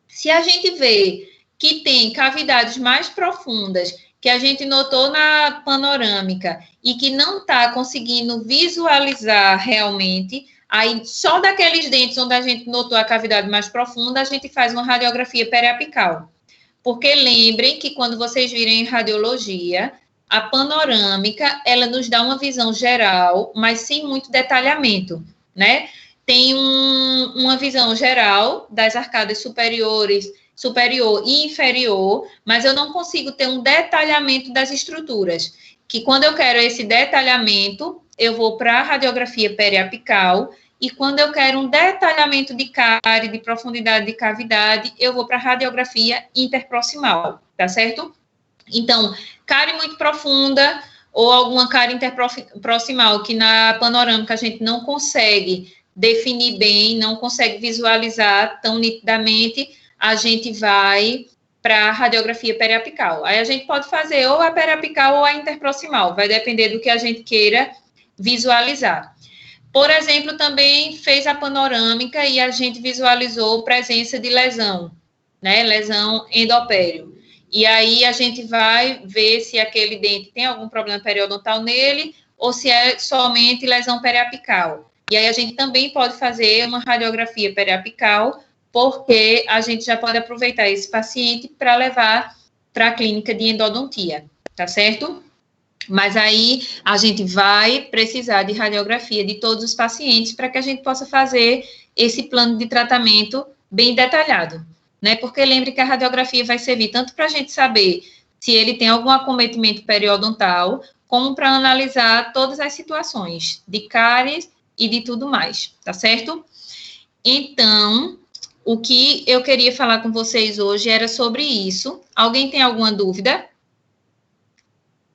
Se a gente vê que tem cavidades mais profundas, que a gente notou na panorâmica e que não está conseguindo visualizar realmente, Aí, só daqueles dentes onde a gente notou a cavidade mais profunda, a gente faz uma radiografia periapical. Porque lembrem que quando vocês virem em radiologia, a panorâmica, ela nos dá uma visão geral, mas sem muito detalhamento, né? Tem uma visão geral das arcadas superiores, superior e inferior, mas eu não consigo ter um detalhamento das estruturas. Que quando eu quero esse detalhamento, eu vou para a radiografia periapical, e quando eu quero um detalhamento de cárie, de profundidade de cavidade, eu vou para a radiografia interproximal, tá certo? Então, cárie muito profunda ou alguma cárie interproximal que na panorâmica a gente não consegue definir bem, não consegue visualizar tão nitidamente, a gente vai para a radiografia periapical. Aí a gente pode fazer ou a periapical ou a interproximal, vai depender do que a gente queira visualizar. Por exemplo, também fez a panorâmica e a gente visualizou presença de lesão, né? Lesão endopério. E aí a gente vai ver se aquele dente tem algum problema periodontal nele ou se é somente lesão periapical. E aí a gente também pode fazer uma radiografia periapical, porque a gente já pode aproveitar esse paciente para levar para a clínica de endodontia, tá certo? Mas aí a gente vai precisar de radiografia de todos os pacientes para que a gente possa fazer esse plano de tratamento bem detalhado, né? Porque lembre que a radiografia vai servir tanto para a gente saber se ele tem algum acometimento periodontal, como para analisar todas as situações de cáries e de tudo mais, tá certo? Então, o que eu queria falar com vocês hoje era sobre isso. Alguém tem alguma dúvida?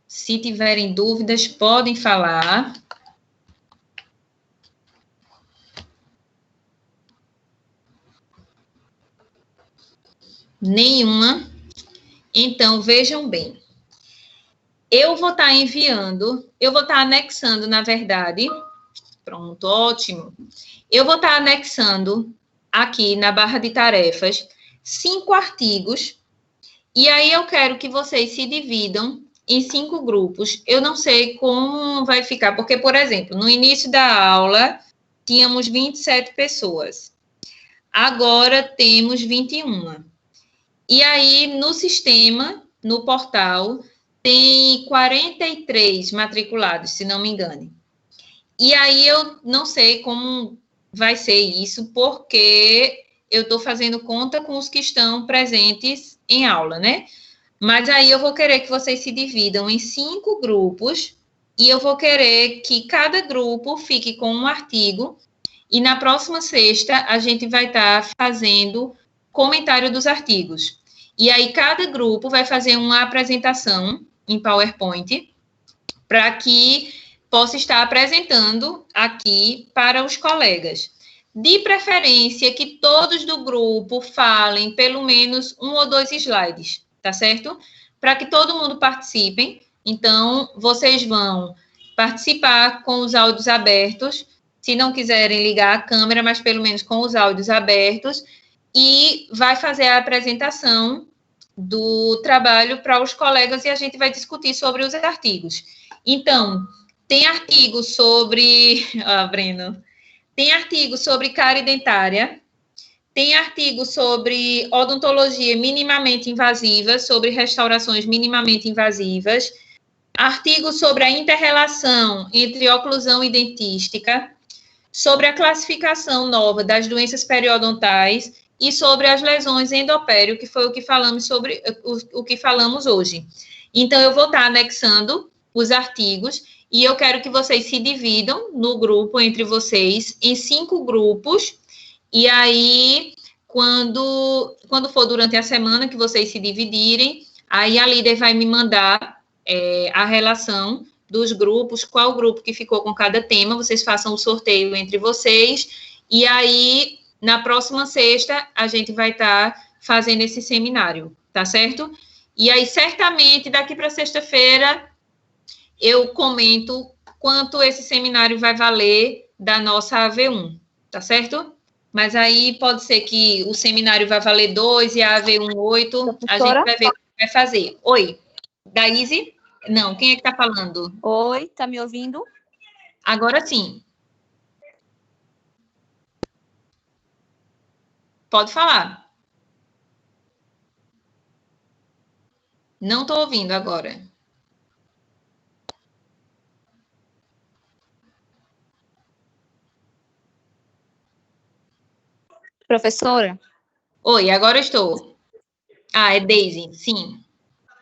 Se tiverem dúvidas, podem falar. Nenhuma? Então, vejam bem. Eu vou estar enviando, eu vou estar anexando, na verdade. Pronto, ótimo. Eu vou estar anexando aqui na barra de tarefas 5 artigos. E aí eu quero que vocês se dividam em 5 grupos. Eu não sei como vai ficar, porque, por exemplo, no início da aula, tínhamos 27 pessoas. Agora temos 21. E aí, no sistema, no portal, tem 43 matriculados, se não me engane. E aí, eu não sei como vai ser isso, porque eu estou fazendo conta com os que estão presentes em aula, né? Mas aí eu vou querer que vocês se dividam em 5 grupos e eu vou querer que cada grupo fique com um artigo e na próxima sexta a gente vai estar fazendo comentário dos artigos. E aí cada grupo vai fazer uma apresentação em PowerPoint para que possa estar apresentando aqui para os colegas. De preferência que todos do grupo falem pelo menos 1 ou 2 slides, tá certo? Para que todo mundo participe. Então, vocês vão participar com os áudios abertos, se não quiserem ligar a câmera, mas pelo menos com os áudios abertos, e vai fazer a apresentação do trabalho para os colegas e a gente vai discutir sobre os artigos. Então, tem artigo sobre... Breno... Tem artigo sobre cárie dentária, tem artigo sobre odontologia minimamente invasiva, sobre restaurações minimamente invasivas, artigo sobre a inter-relação entre oclusão e dentística, sobre a classificação nova das doenças periodontais e sobre as lesões endopério, que foi o que falamos sobre o que falamos hoje. Então, eu vou estar anexando os artigos e eu quero que vocês se dividam no grupo, entre vocês, em 5 grupos. E aí, quando for durante a semana que vocês se dividirem, aí a líder vai me mandar a relação dos grupos, qual grupo que ficou com cada tema, vocês façam o sorteio entre vocês. E aí, na próxima sexta, a gente vai estar fazendo esse seminário, tá certo? E aí, certamente, daqui para sexta-feira, eu comento quanto esse seminário vai valer da nossa AV1, tá certo? Mas aí pode ser que o seminário vai valer 2 e a AV1 8, a gente vai ver o que vai fazer. Oi, Daíse? Não, quem é que está falando? Oi, tá me ouvindo? Agora sim. Pode falar. Não estou ouvindo agora. Professora? Oi, agora estou. Ah, é Daisy, sim.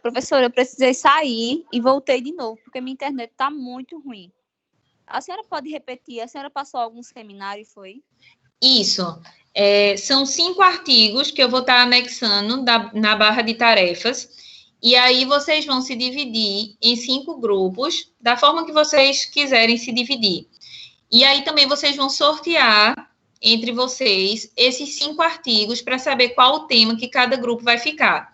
Professora, eu precisei sair e voltei de novo, porque minha internet está muito ruim. A senhora pode repetir? A senhora passou algum seminário, foi? Isso. São 5 artigos que eu vou estar anexando na barra de tarefas. E aí vocês vão se dividir em 5 grupos, da forma que vocês quiserem se dividir. E aí também vocês vão sortear entre vocês esses 5 artigos para saber qual o tema que cada grupo vai ficar.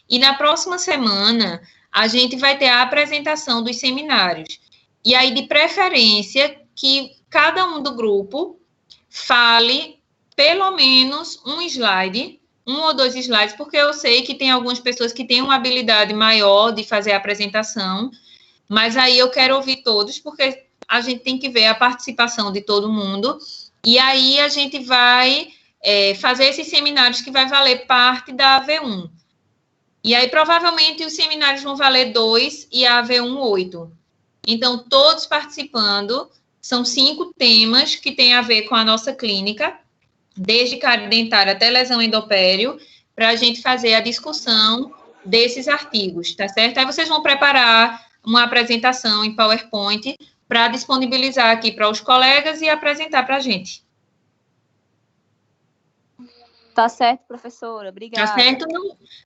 E na próxima semana, a gente vai ter a apresentação dos seminários. E aí, de preferência, que cada um do grupo fale pelo menos um slide, 1 ou 2 slides, porque eu sei que tem algumas pessoas que têm uma habilidade maior de fazer a apresentação, mas aí eu quero ouvir todos, porque a gente tem que ver a participação de todo mundo, e aí a gente vai fazer esses seminários que vai valer parte da AV1. E aí, provavelmente, os seminários vão valer 2 e a AV1, 8. Então, todos participando, são 5 temas que têm a ver com a nossa clínica, desde cárie dentária até lesão endopério, para a gente fazer a discussão desses artigos, tá certo? Aí vocês vão preparar uma apresentação em PowerPoint para disponibilizar aqui para os colegas e apresentar para a gente. Tá certo, professora. Obrigada. Tá certo?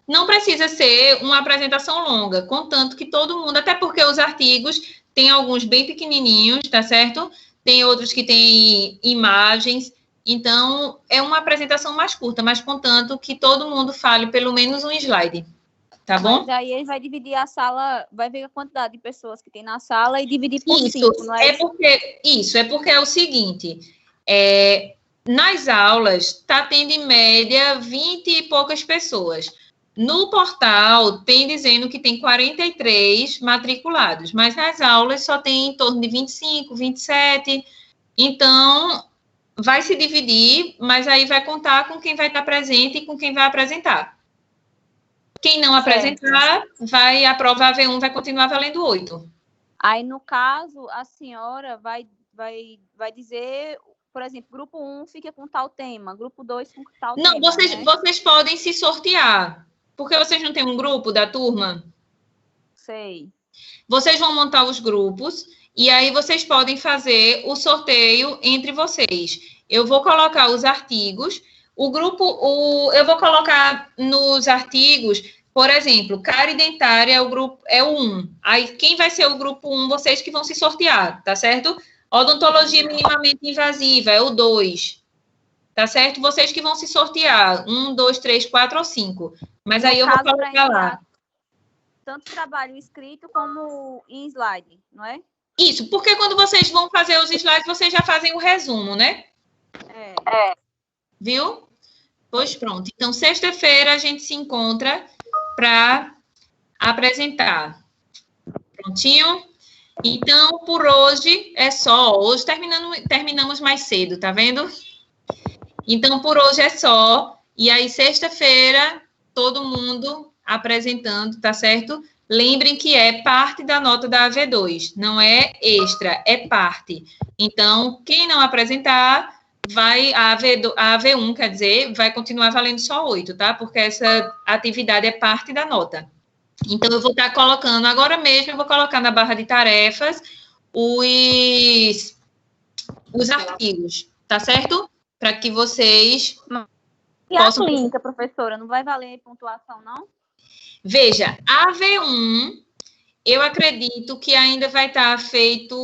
Não precisa ser uma apresentação longa, contanto que todo mundo, até porque os artigos tem alguns bem pequenininhos, tá certo? Tem outros que têm imagens, então é uma apresentação mais curta, mas contanto que todo mundo fale pelo menos um slide, tá bom? Mas aí ele vai dividir a sala, vai ver a quantidade de pessoas que tem na sala e dividir por Isso, 5, não é isso? É porque é o seguinte, nas aulas, está tendo em média 20 e poucas pessoas. No portal, tem dizendo que tem 43 matriculados, mas nas aulas só tem em torno de 25, 27. Então, vai se dividir, mas aí vai contar com quem vai estar presente e com quem vai apresentar. Quem não apresentar, a prova AV1 vai continuar valendo 8. Aí, no caso, a senhora vai dizer... Por exemplo, grupo 1 fica com tal tema, grupo 2 com tal tema. Não, vocês podem se sortear. Porque vocês não têm um grupo da turma? Sei. Vocês vão montar os grupos e aí vocês podem fazer o sorteio entre vocês. Eu vou colocar os artigos. Eu vou colocar nos artigos, por exemplo, cárie dentária é o 1. Aí, quem vai ser o grupo 1? Vocês que vão se sortear, tá certo? Odontologia minimamente invasiva é o 2, tá certo? Vocês que vão se sortear, 1, 2, 3, 4 ou 5. Mas aí eu vou colocar lá. Tanto trabalho escrito como em slide, não é? Isso, porque quando vocês vão fazer os slides, vocês já fazem o resumo, né? Viu? Pois pronto. Então, sexta-feira a gente se encontra para apresentar. Prontinho? Então, por hoje é só. Hoje terminamos mais cedo, tá vendo? Então, por hoje é só. E aí, sexta-feira, todo mundo apresentando, tá certo? Lembrem que é parte da nota da AV2, não é extra, é parte. Então, quem não apresentar, a AV1, quer dizer, vai continuar valendo só 8, tá? Porque essa atividade é parte da nota. Então, eu vou estar colocando, agora mesmo, eu vou colocar na barra de tarefas os artigos, tá certo? Para que vocês possam... a clínica, professora, não vai valer pontuação, não? Veja, a AV1, eu acredito que ainda vai estar feito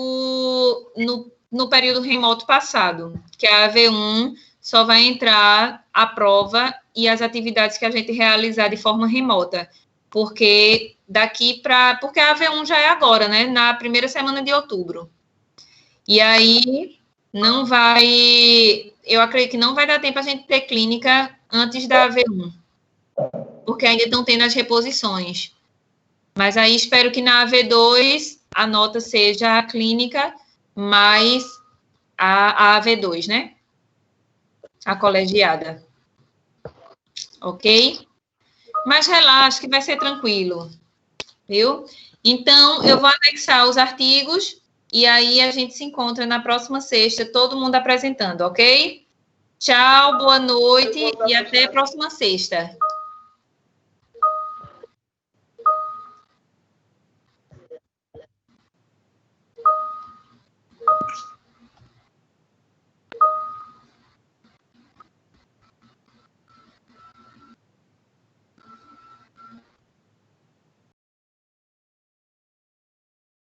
no período remoto passado, que a AV1 só vai entrar a prova e as atividades que a gente realizar de forma remota. Porque porque a AV1 já é agora, né? Na primeira semana de outubro. E aí, eu acredito que não vai dar tempo a gente ter clínica antes da AV1. Porque ainda estão tendo as reposições. Mas aí, espero que na AV2 a nota seja a clínica mais a AV2, né? A colegiada. ok? Mas relaxa que vai ser tranquilo, viu? Então, eu vou anexar os artigos e aí a gente se encontra na próxima sexta, todo mundo apresentando, ok? Tchau, boa noite e até a próxima sexta.